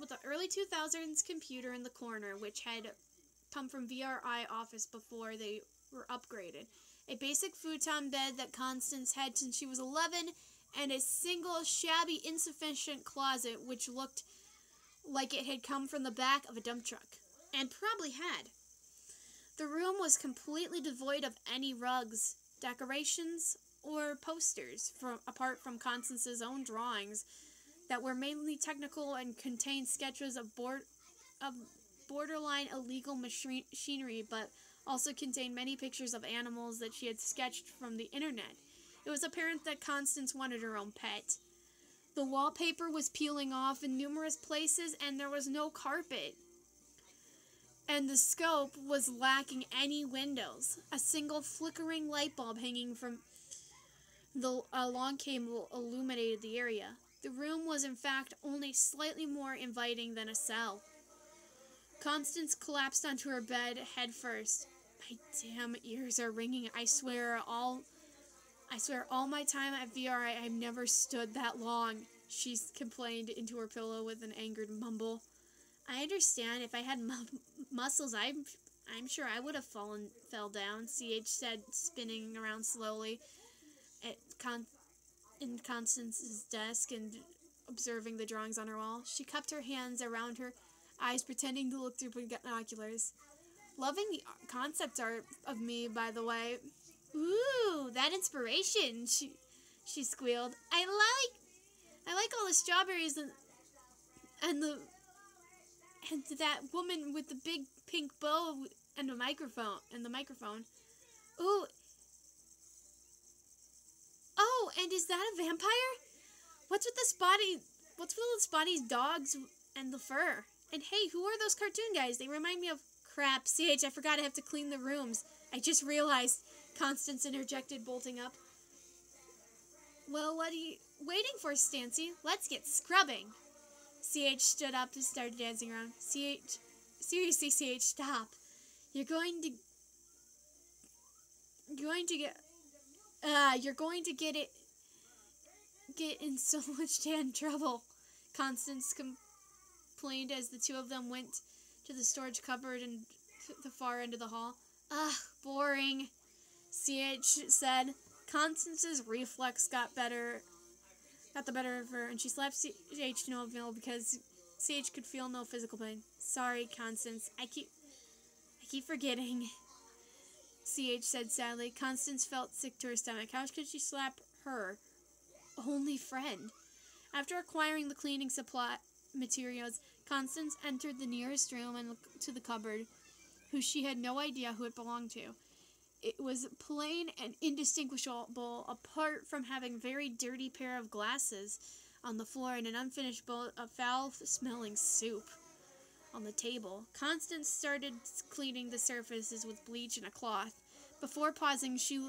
computer in the corner, which had come from VRI office before they were upgraded, a basic futon bed that Constance had since she was 11, and a single shabby, insufficient closet which looked like it had come from the back of a dump truck, and probably had. The room was completely devoid of any rugs, decorations, or posters, apart from Constance's own drawings that were mainly technical and contained sketches of borderline illegal machinery, but also contained many pictures of animals that she had sketched from the internet. It was apparent that Constance wanted her own pet. The wallpaper was peeling off in numerous places, and there was no carpet. And the scope was lacking any windows. A single flickering light bulb hanging from the long cable illuminated the area. The room was in fact only slightly more inviting than a cell. Constance collapsed onto her bed head first. My damn ears are ringing. I swear all my time at VRI I've never stood that long, she complained into her pillow with an angered mumble. I understand. If I had muscles, I'm sure I would have fell down, CH said, spinning around slowly in Constance's desk and observing the drawings on her wall. She cupped her hands around her eyes, pretending to look through binoculars. Loving the concept art of me, by the way. Ooh, that inspiration, she squealed. I like all the strawberries and that woman with the big pink bow and the microphone. Ooh, Oh, and is that a vampire? What's with this body? What's with this body's dogs and the fur? And hey, who are those cartoon guys? They remind me of... Crap, CH, I forgot I have to clean the rooms. I just realized, Constance interjected, bolting up. Well, what are you waiting for, Stancy? Let's get scrubbing. CH stood up and started dancing around. Seriously, CH, stop. You're going to get in so much damn trouble. Constance complained as the two of them went to the storage cupboard and the far end of the hall. Ugh, boring, CH said. Constance's reflex got the better of her, and she slapped CH to no avail because CH could feel no physical pain. Sorry, Constance. I keep forgetting, CH said sadly. Constance felt sick to her stomach. How could she slap her only friend? After acquiring the cleaning supply materials, Constance entered the nearest room and looked to the cupboard, who she had no idea who it belonged to. It was plain and indistinguishable, apart from having a very dirty pair of glasses on the floor and an unfinished bowl of foul-smelling soup on the table. Constance started cleaning the surfaces with bleach and a cloth. Before pausing, she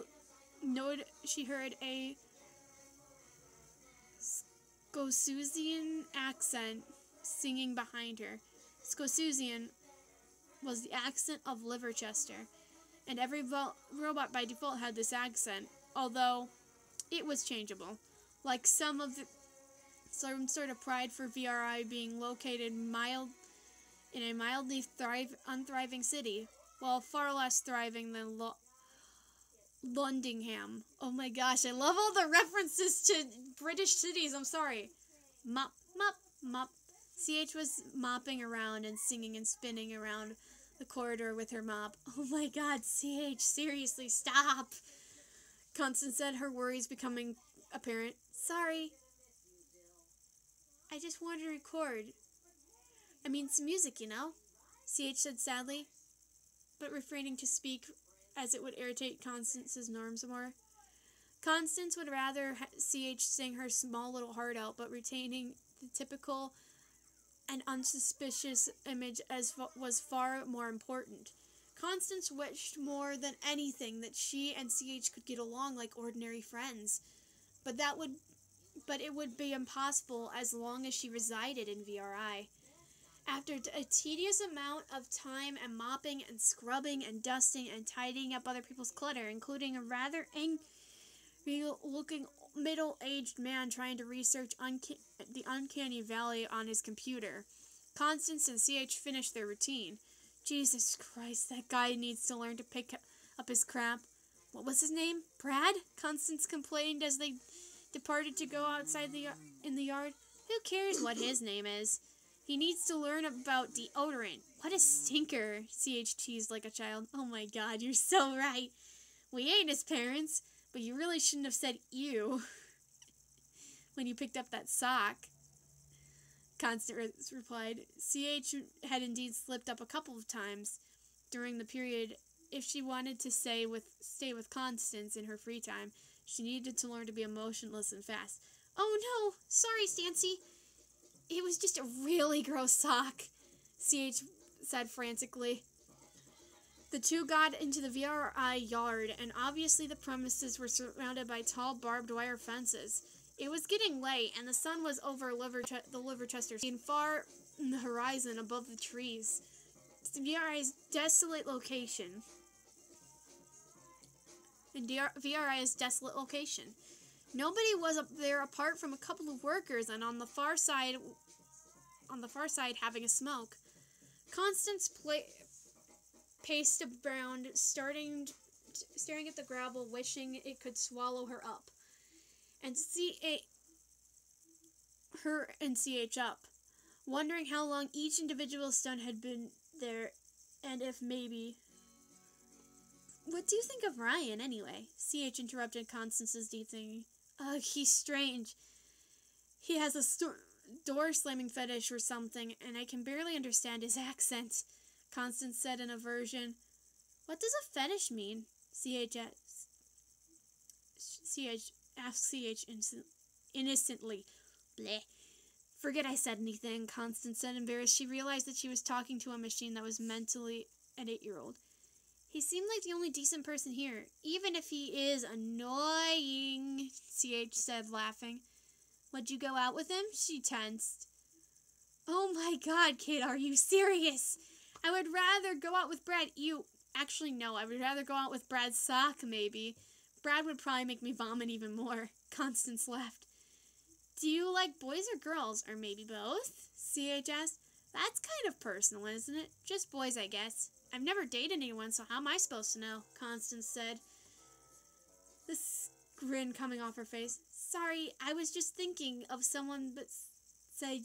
heard a Scosusian accent singing behind her. Scosusian was the accent of Liverchester, and every robot by default had this accent, although it was changeable. Like some sort of pride for VRI being located in a mildly unthriving city, while far less thriving than Londingham. Oh my gosh, I love all the references to British cities, I'm sorry. Mop, mop, mop. CH was mopping around and singing and spinning around the corridor with her mop. Oh my god, CH, seriously, stop! Constance said, her worries becoming apparent. Sorry. I just wanted to record. I mean, some music, you know? CH said sadly, but refraining to speak as it would irritate Constance's norms more. Constance would rather CH sing her small little heart out, but retaining the typical and unsuspicious image was far more important. Constance wished more than anything that she and CH could get along like ordinary friends, but it would be impossible as long as she resided in VRI. After a tedious amount of time and mopping and scrubbing and dusting and tidying up other people's clutter, including a rather angry-looking middle-aged man trying to research the uncanny valley on his computer, Constance and CH finished their routine. Jesus Christ, that guy needs to learn to pick up his crap. What was his name? Brad? Constance complained as they departed to go outside in the yard. Who cares what his name is? He needs to learn about deodorant. What a stinker, CH teased like a child. Oh my god, you're so right. We ain't his parents, but you really shouldn't have said ew when you picked up that sock. Constance replied. CH had indeed slipped up a couple of times during the period. If she wanted to stay with Constance in her free time, she needed to learn to be emotionless and fast. Oh no, sorry, Stancy. It was just a really gross sock, CH said frantically. The two got into the VRI yard, and obviously the premises were surrounded by tall barbed wire fences. It was getting late, and the sun was over the Liverchester, seen far in the horizon above the trees. VRI's desolate location. Nobody was up there apart from a couple of workers, and on the far side having a smoke. Constance paced around, staring at the gravel, wishing it could swallow her up, and her and CH up, wondering how long each individual stone had been there, and if maybe... What do you think of Ryan, anyway? CH interrupted Constance's deep thinking. Ugh, he's strange. He has a door-slamming fetish or something, and I can barely understand his accent, Constance said in aversion. What does a fetish mean? CH asked CH innocently. Bleh. Forget I said anything, Constance said, embarrassed. She realized that she was talking to a machine that was mentally an 8-year-old. He seemed like the only decent person here, even if he is annoying, CH said, laughing. Would you go out with him? She tensed. Oh my god, kid, are you serious? I would rather go out with Brad. Actually, no, I would rather go out with Brad's sock, maybe. Brad would probably make me vomit even more. Constance laughed. Do you like boys or girls, or maybe both? CH asked. That's kind of personal, isn't it? Just boys, I guess. I've never dated anyone, so how am I supposed to know? Constance said. This grin coming off her face. Sorry, I was just thinking of someone, but said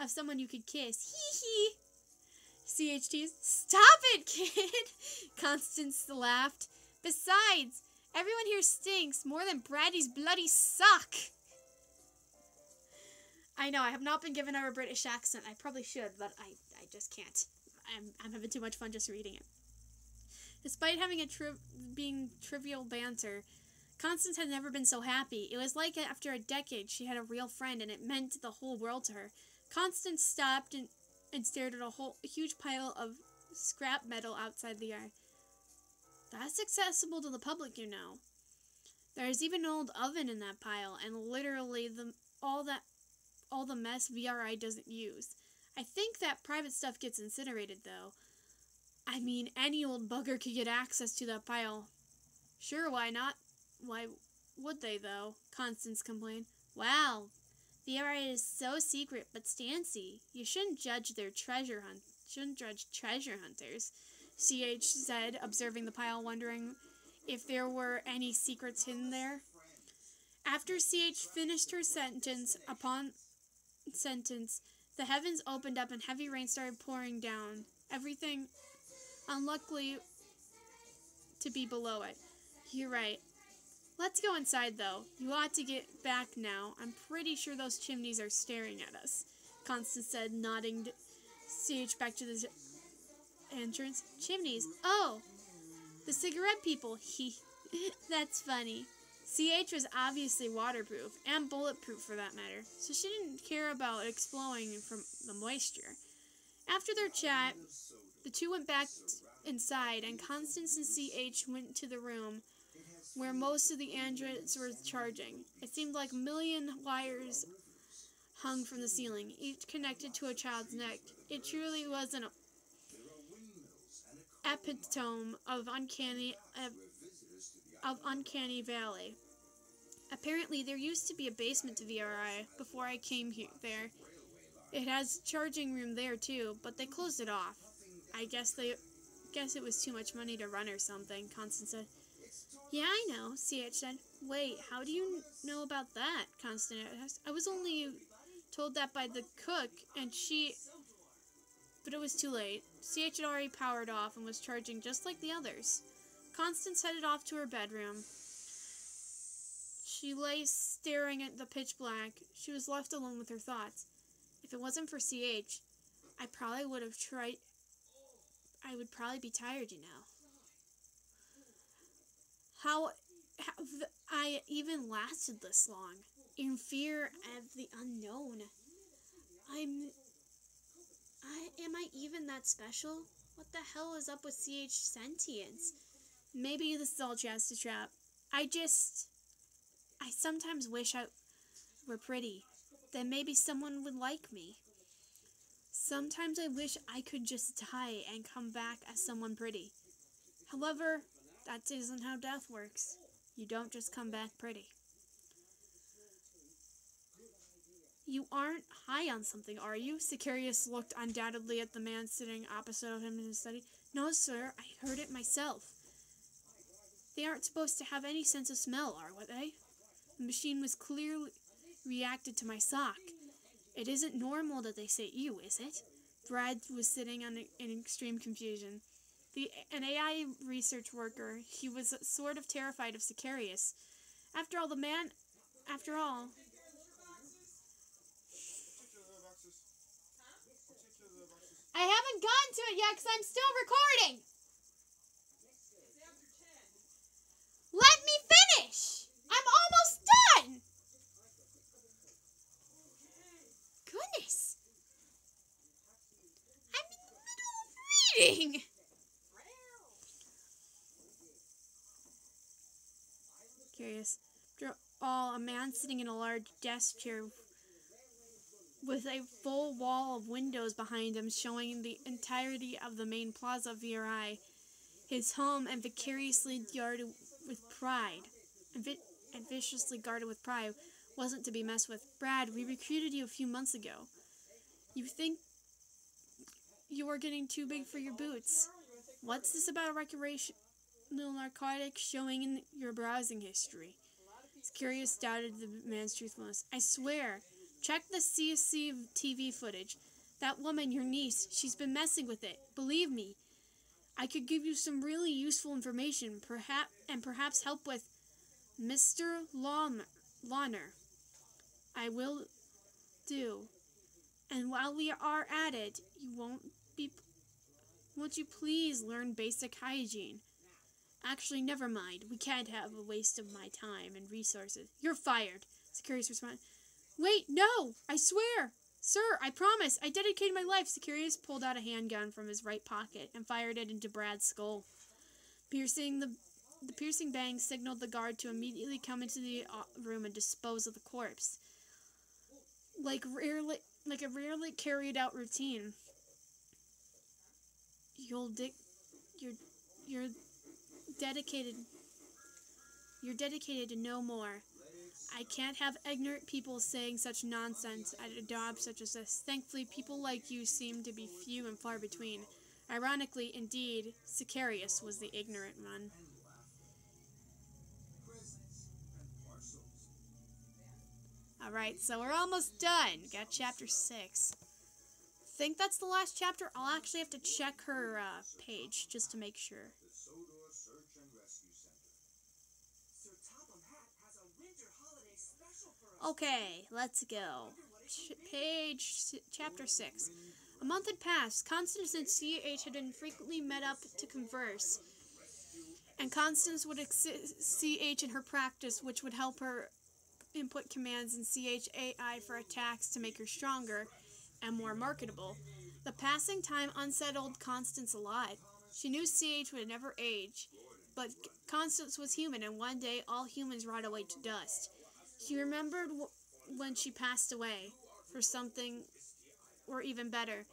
someone you could kiss. Hee hee. CH teased. Stop it, kid! Constance laughed. Besides, everyone here stinks more than Brady's bloody sock. I know, I have not been given her a British accent. I probably should, but I just can't. I'm having too much fun just reading it. Despite having being trivial banter, Constance had never been so happy. It was like after a decade she had a real friend, and it meant the whole world to her. Constance stopped and stared at a huge pile of scrap metal outside the yard. That's accessible to the public, you know. There's even an old oven in that pile, and literally all the mess VRI doesn't use. I think that private stuff gets incinerated, though. I mean, any old bugger could get access to that pile. Sure, why not? Why would they, though? Constance complained. Wow, VRI is so secret but stancy. You shouldn't judge treasure hunters. CH said, observing the pile, wondering if there were any secrets hidden there. After CH finished her sentence, the heavens opened up and heavy rain started pouring down. Everything unluckily to be below it. You're right. Let's go inside, though. You ought to get back now. I'm pretty sure those chimneys are staring at us, Constance said, nodding CH back to the entrance. Chimneys? Oh, the cigarette people. That's funny. CH was obviously waterproof, and bulletproof for that matter, so she didn't care about exploding from the moisture. After their chat, the two went back inside, and Constance and CH went to the room where most of the androids were charging. It seemed like a million wires hung from the ceiling, each connected to a child's neck. It truly was an epitome of uncanny valley. Apparently, there used to be a basement to VRI before I came there. It has charging room there too, but they closed it off. I guess it was too much money to run or something, Constance said. Yeah, I know, CH said. Wait, how do you know about that? Constance asked. I was only told that by the cook, but it was too late. CH had already powered off and was charging just like the others. Constance headed off to her bedroom. She lay staring at the pitch black. She was left alone with her thoughts. If it wasn't for CH, I would probably be tired, you know. How have I even lasted this long? In fear of the unknown. Am I even that special? What the hell is up with CH sentience? Maybe this is all just a trap. I sometimes wish I were pretty. Then maybe someone would like me. Sometimes I wish I could just die and come back as someone pretty. However, that isn't how death works. You don't just come back pretty. You aren't high on something, are you? Sicarius looked undoubtedly at the man sitting opposite of him in his study. No, sir, I heard it myself. They aren't supposed to have any sense of smell, are they? The machine was clearly reacted to my sock. It isn't normal that they say ew, is it? Brad was sitting in extreme confusion. An AI research worker, he was sort of terrified of Sicarius. After all, I haven't gotten to it yet because I'm still recording. Let me finish! reading! Curious. After all, a man sitting in a large desk chair with a full wall of windows behind him showing the entirety of the main plaza of VRI, his home, and vicariously guarded with pride, and viciously guarded with pride, wasn't to be messed with. Brad, we recruited you a few months ago. You think you are getting too big for your boots. What's this about recreational narcotics showing in your browsing history? Curious doubted the man's truthfulness. I swear, check the CCTV footage. That woman, your niece, she's been messing with it. Believe me. I could give you some really useful information, perhaps help with Mr. Lawner. I will do. And while we are at it, won't you please learn basic hygiene? Actually, never mind. We can't have a waste of my time and resources. You're fired. Securius responded. Wait, no! I swear! Sir, I promise. I dedicated my life. Securius pulled out a handgun from his right pocket and fired it into Brad's skull. The piercing bang signaled the guard to immediately come into the room and dispose of the corpse. Like a rarely carried out routine. You're dedicated to no more. I can't have ignorant people saying such nonsense at a job such as this. Thankfully, people like you seem to be few and far between. Ironically, indeed, Sicarius was the ignorant one. Alright, so we're almost done. Got chapter 6. Think that's the last chapter? I'll actually have to check her page just to make sure. Okay, let's go. Chapter 6. A month had passed. Constance and CH had been frequently met up to converse. And Constance would assist CH in her practice, which would help her input commands in CH AI for attacks to make her stronger and more marketable. The passing time unsettled Constance a lot. She knew CH would never age, but Constance was human, and one day all humans rot away to dust. She remembered when she passed away for something, or even better,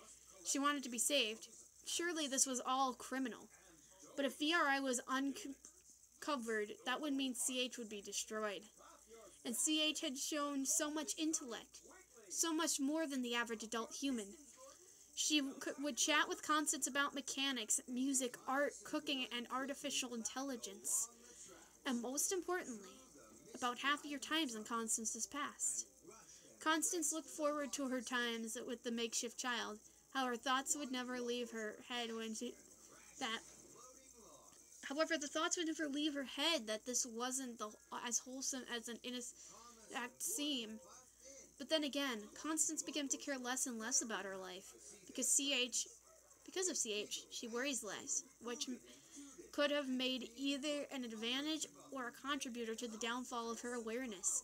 she wanted to be saved. Surely this was all criminal. But if VRI was uncovered, that would mean CH would be destroyed. And CH had shown so much intellect, so much more than the average adult human. She would chat with Constance about mechanics, music, art, cooking, and artificial intelligence. And most importantly, about half of your times in Constance's past. Constance looked forward to her times with the makeshift child, how her thoughts would never leave her head However, the thoughts would never leave her head that this wasn't as wholesome as an innocent act seemed. But then again, Constance began to care less and less about her life. Because of CH, she worries less, which could have made either an advantage or a contributor to the downfall of her awareness.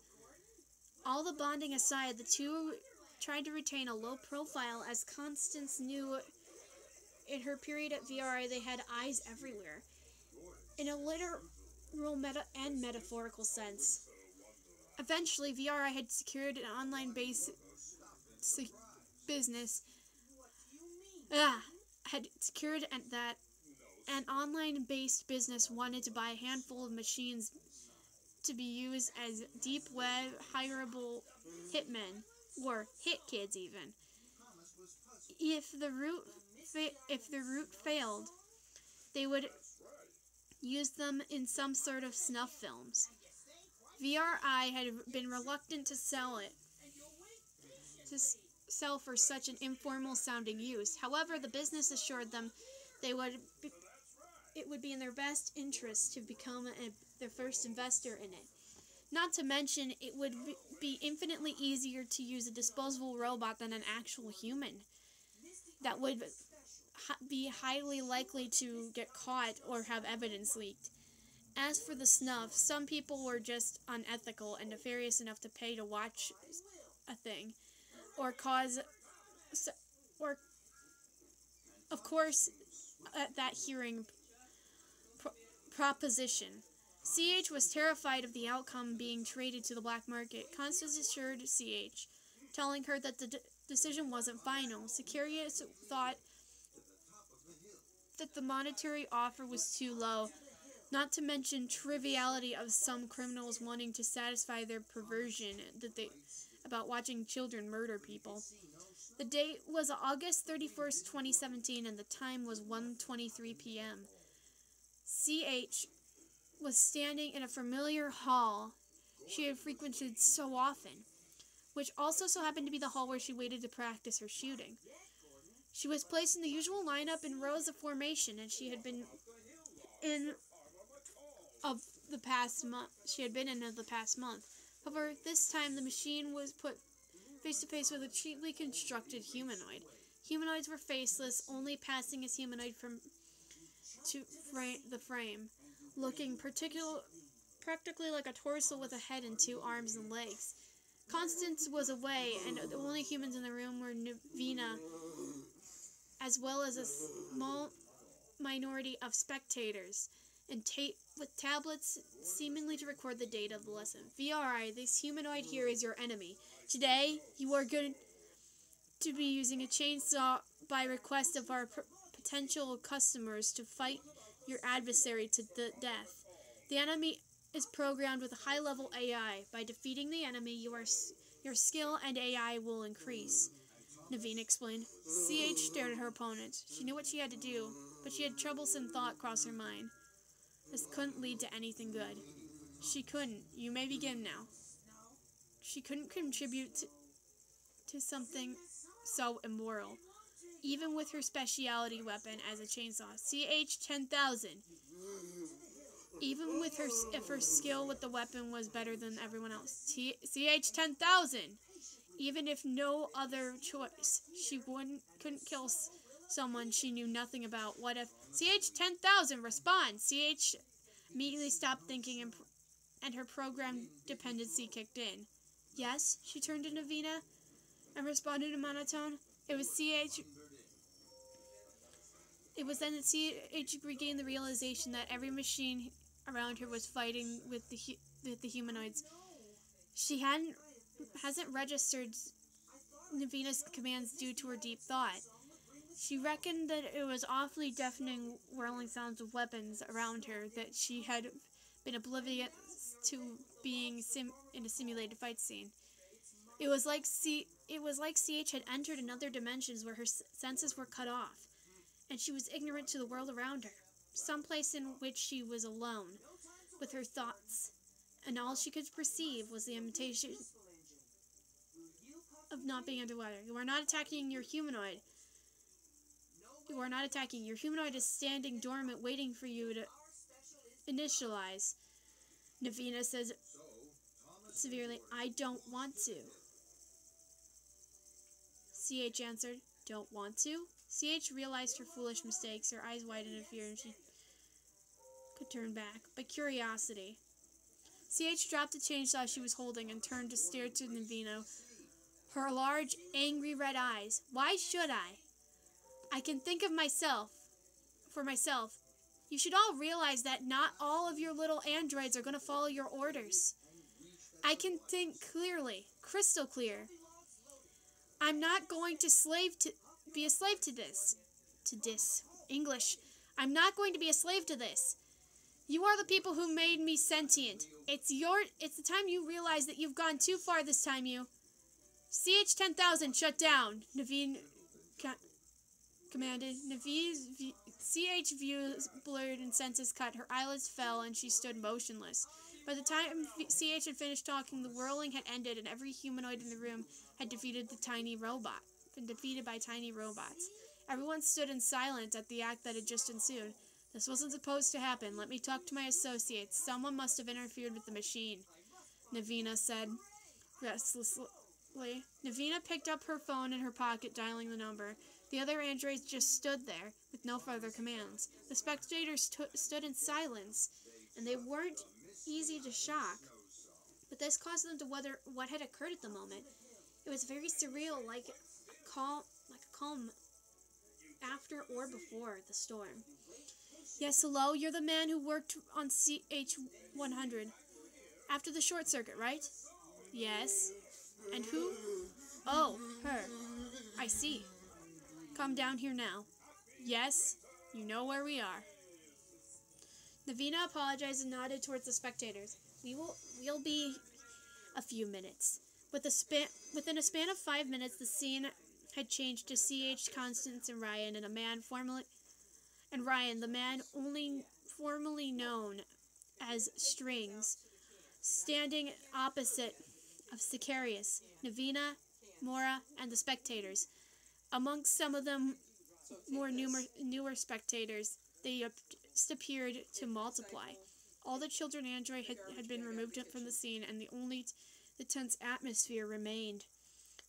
All the bonding aside, the two tried to retain a low profile, as Constance knew in her period at VRI they had eyes everywhere. In a literal and metaphorical sense. Eventually, VRI had secured an online-based business. An online-based business wanted to buy a handful of machines to be used as deep web hireable hitmen, or hit kids even. If the route failed, they would use them in some sort of snuff films. VRI had been reluctant to sell for such an informal-sounding use. However, the business assured them it would be in their best interest to become their first investor in it. Not to mention, it would be infinitely easier to use a disposable robot than an actual human that would be highly likely to get caught or have evidence leaked. As for the snuff, some people were just unethical and nefarious enough to pay to watch a thing, of course, at that hearing proposition. CH was terrified of the outcome being traded to the black market. Constance assured CH, telling her that the decision wasn't final. Sicarius thought that the monetary offer was too low, not to mention triviality of some criminals wanting to satisfy their perversion about watching children murder people. The date was August 31st, 2017, and the time was 1:23 p.m. CH was standing in a familiar hall she had frequented so often, which also so happened to be the hall where she waited to practice her shooting. She was placed in the usual lineup in rows of formation, and she had been in of the past month. However, this time the machine was put face to face with a cheaply constructed humanoid. Humanoids were faceless, only passing as humanoid the frame, looking practically like a torso with a head and 2 arms and legs. Constance was away, and the only humans in the room were Navina, as well as a small minority of spectators, and with tablets seemingly to record the data of the lesson. VRI, this humanoid here is your enemy. Today, you are going to be using a chainsaw by request of our potential customers to fight your adversary to the death. The enemy is programmed with a high-level AI. By defeating the enemy, your skill and AI will increase, Naveen explained. CH stared at her opponent. She knew what she had to do, but she had troublesome thought cross her mind. This couldn't lead to anything good. She couldn't. You may begin now. She couldn't contribute to something so immoral, even with her specialty weapon as a chainsaw. CH-10,000. Even with if her skill with the weapon was better than everyone else. CH-10,000. Even if no other choice, she couldn't kill someone she knew nothing about. What if CH-10,000 respond? CH immediately stopped thinking and her program dependency kicked in. Yes, she turned to Navina and responded in monotone. It was then that CH regained the realization that every machine around her was fighting with the humanoids. She hasn't registered Navina's commands due to her deep thought. She reckoned that it was awfully deafening whirling sounds of weapons around her that she had been oblivious to being in a simulated fight scene. It was like CH had entered another dimension where her senses were cut off, and she was ignorant to the world around her, someplace in which she was alone with her thoughts, and all she could perceive was the imitation of not being underwater. You are not attacking your humanoid. Your humanoid is standing dormant, waiting for you to initialize. Navina says severely, I don't want to. CH answered, don't want to? CH realized her foolish mistakes. Her eyes widened in fear, and she could turn back. But curiosity. CH dropped the chainsaw she was holding and turned to stare to Navina. Her large, angry red eyes. Why should I? I can think of for myself. You should all realize that not all of your little androids are going to follow your orders. I can think clearly, crystal clear. I'm not going to be a slave to this. English. I'm not going to be a slave to this. You are the people who made me sentient. It's the time you realize that you've gone too far this time, you. CH-10,000, shut down, Naveen commanded. CH views blurred and senses cut. Her eyelids fell and she stood motionless. By the time CH had finished talking, the whirling had ended and every humanoid in the room had been defeated by tiny robots. Everyone stood in silence at the act that had just ensued. This wasn't supposed to happen. Let me talk to my associates. Someone must have interfered with the machine, Navina said restlessly. Navina picked up her phone in her pocket, dialing the number. The other androids just stood there, with no further commands. The spectators stood in silence, and they weren't easy to shock. But this caused them to wonder what had occurred at the moment. It was very surreal, like a calm after or before the storm. Yes, hello, you're the man who worked on CH-100. After the short circuit, right? Yes. And who? Oh, her. I see. Come down here now. Yes, you know where we are. Navina apologized and nodded towards the spectators. We'll be a few minutes. Within a span of 5 minutes, the scene had changed to CH, Constance, and Ryan, and Ryan, the man only formerly known as Strings, standing opposite of Sicarius, Navina, Mora, and the spectators. Amongst some of them more newer spectators, they appeared to multiply. All the children android had been removed from the scene, and the tense atmosphere remained.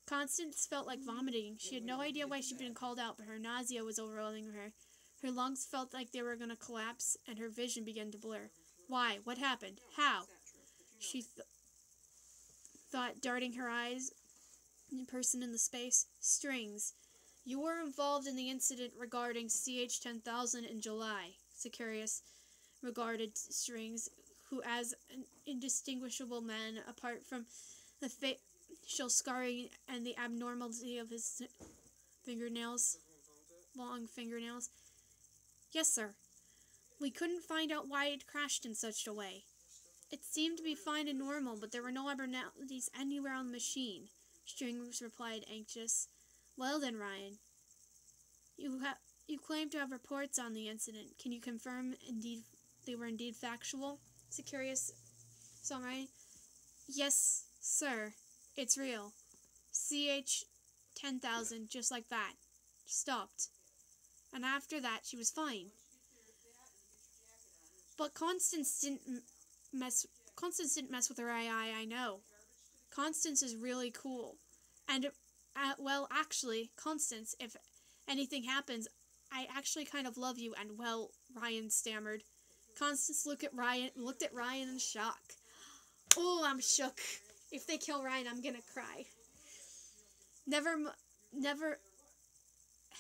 Constance felt like vomiting. She had no idea why she'd been called out, but her nausea was overwhelming her. Her lungs felt like they were going to collapse, and her vision began to blur. Why? What happened? How? She thought, darting her eyes in person in the space. Strings. You were involved in the incident regarding CH-10,000 in July. Sicarius regarded Strings, who as an indistinguishable man, apart from the facial scarring and the abnormality of his long fingernails. Yes, sir. We couldn't find out why it crashed in such a way. It seemed to be fine and normal, but there were no abnormalities anywhere on the machine. Strings replied, anxious. Well then, Ryan. You claim to have reports on the incident. Can you confirm they were indeed factual? Sicarius saw Ryan. Yes, sir. It's real. CH-10,000, just like that. Stopped. And after that, she was fine. But Constance didn't mess with her AI, I know. Constance is really cool. And, well, actually, Constance, if anything happens, I actually kind of love you, and, well, Ryan stammered. Constance looked at Ryan in shock. Oh, I'm shook. If they kill Ryan, I'm gonna cry. Never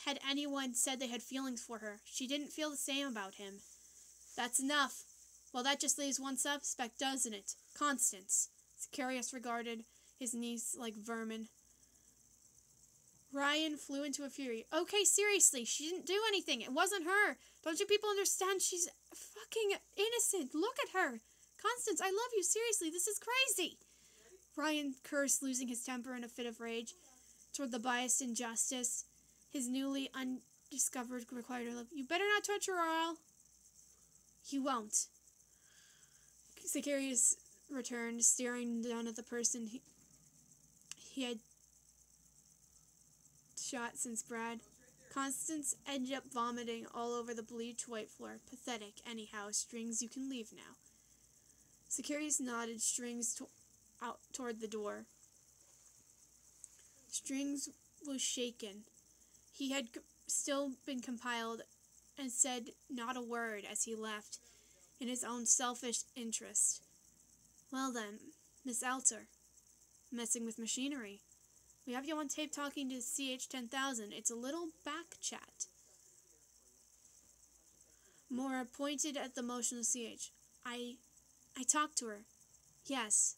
had anyone said they had feelings for her. She didn't feel the same about him. That's enough. Well, that just leaves one suspect, doesn't it? Constance. Sicarius regarded his niece like vermin. Ryan flew into a fury. Okay, seriously, she didn't do anything. It wasn't her. Don't you people understand? She's fucking innocent. Look at her. Constance, I love you. Seriously, this is crazy. Ryan cursed, losing his temper in a fit of rage toward the biased injustice his newly undiscovered required love. You better not touch her, or I'll... He won't. Sicarius returned, staring down at the person he had shot since Brad. Constance ended up vomiting all over the bleached white floor. Pathetic. Anyhow, Strings, you can leave now. Sicarius nodded Strings out toward the door. Strings was shaken. He had still been compiled and said not a word as he left, in his own selfish interest. Well then, Miss Alter, messing with machinery. We have you on tape talking to CH-10,000. It's a little back chat. Mora pointed at the motionless CH. I talked to her. Yes.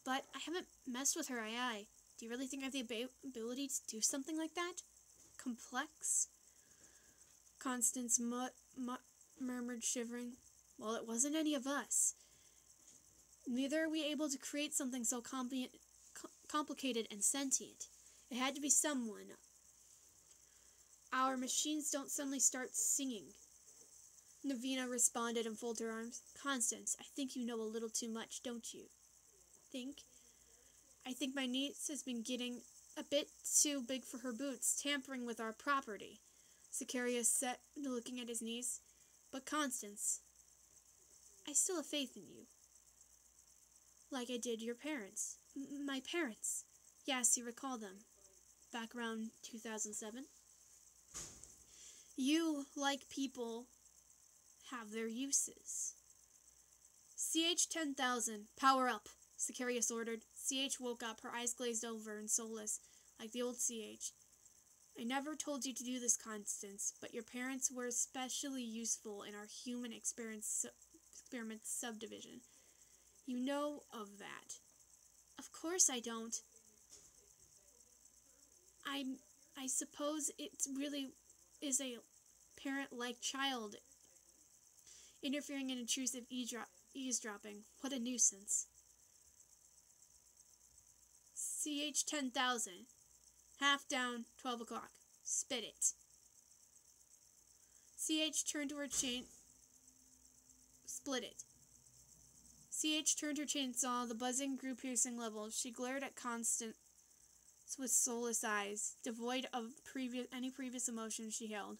But I haven't messed with her AI. Do you really think I have the ability to do something like that? Complex? Constance murmured, shivering. Well, it wasn't any of us. Neither are we able to create something so complicated and sentient. It had to be someone. Our machines don't suddenly start singing. Navina responded and folded her arms. Constance, I think you know a little too much, don't you? I think my niece has been getting a bit too big for her boots, tampering with our property. Sicarius said, looking at his niece. But Constance, I still have faith in you. Like I did your parents. My parents. Yes, you recall them. Back around 2007. You, like people, have their uses. CH-10,000, power up, Sicarius ordered. CH woke up, her eyes glazed over and soulless, like the old CH. I never told you to do this, Constance, but your parents were especially useful in our human experiment subdivision. You know of that. Of course I don't. I suppose it really is a parent-like child interfering in intrusive eavesdropping. What a nuisance. CH-10,000. Half down, 12 o'clock. Spit it. CH turned to her chain. Split it. CH turned her chainsaw. The buzzing grew piercing level. She glared at Constance with soulless eyes, devoid of any previous emotion she held.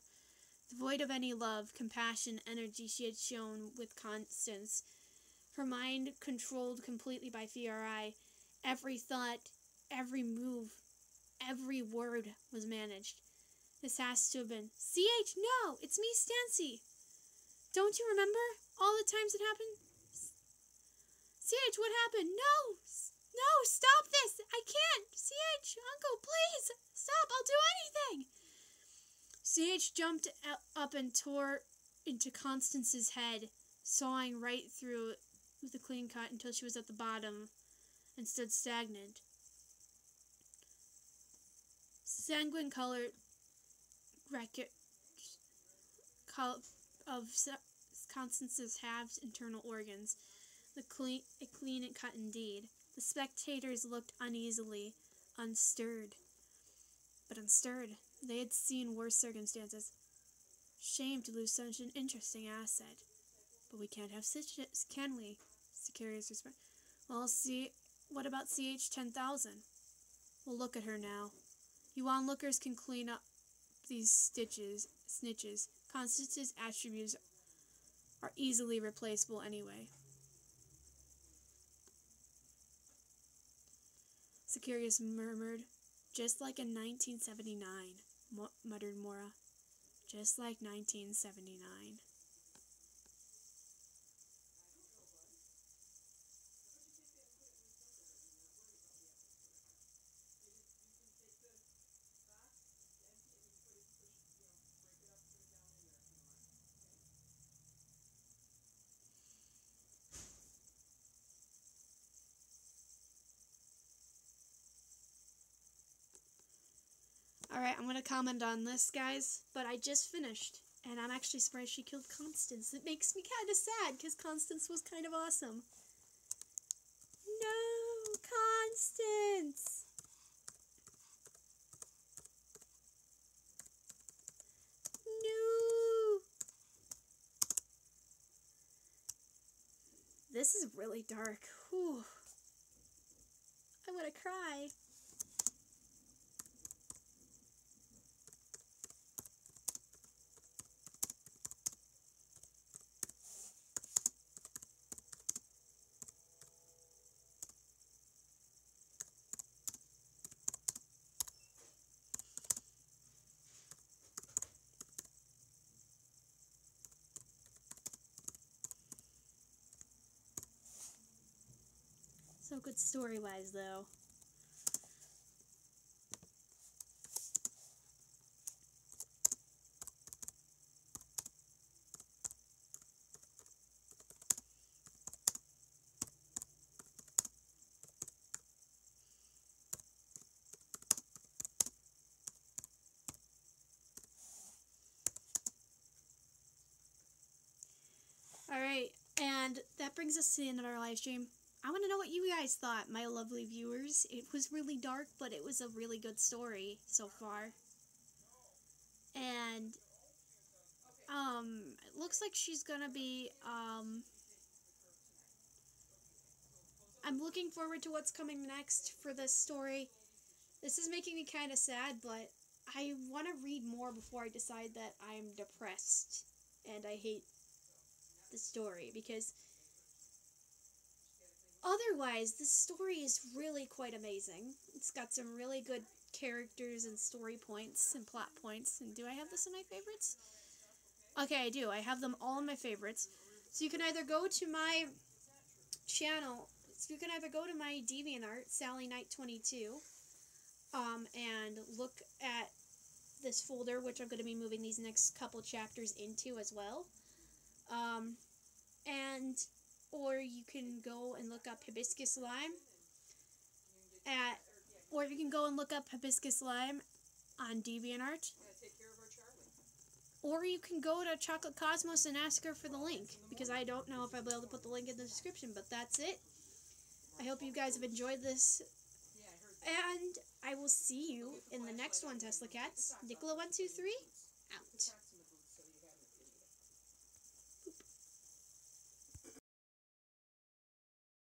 Devoid of any love, compassion, energy she had shown with Constance. Her mind controlled completely by FRI. Every thought, every move, every word was managed. This has to have been... CH, no! It's me, Stancy! Don't you remember all the times it happened? CH, what happened? No! No, stop this! I can't! CH, Uncle, please! Stop, I'll do anything! CH jumped up and tore into Constance's head, sawing right through with a clean cut until she was at the bottom and stood stagnant. Sanguine-colored wreckage of Constance's halved internal organs. A clean and cut indeed. The spectators looked uneasily, unstirred. But unstirred. They had seen worse circumstances. Shame to lose such an interesting asset. But we can't have stitches, can we? Sicarius responded. Well, what about CH-10,000? Well, look at her now. You onlookers can clean up these snitches. Constance's attributes are easily replaceable anyway. Sicarius murmured. Just like in 1979, muttered Mora. Just like 1979. Alright, I'm going to comment on this, guys, but I just finished, and I'm actually surprised she killed Constance. It makes me kind of sad, because Constance was kind of awesome. No, Constance! No! This is really dark. Whew. I'm going to cry. So good story-wise, though. Alright, and that brings us to the end of our live stream. I want to know what you guys thought, my lovely viewers. It was really dark, but it was a really good story so far. And, it looks like she's gonna be, I'm looking forward to what's coming next for this story. This is making me kind of sad, but I want to read more before I decide that I'm depressed and I hate the story, because otherwise, this story is really quite amazing. It's got some really good characters and story points and plot points. And do I have this in my favorites? Okay, I do. I have them all in my favorites. So you can either go to my channel, so you can either go to my DeviantArt, SallyKnight22, and look at this folder, which I'm going to be moving these next couple chapters into as well. Or you can go and look up Hibiscus Lime or you can go and look up Hibiscus Lime on DeviantArt. Or you can go to Chocolate Cosmos and ask her for the link, because I don't know if I'll be able to put the link in the description, but that's it. I hope you guys have enjoyed this, and I will see you in the next one, Tesla Cats. Nicola123.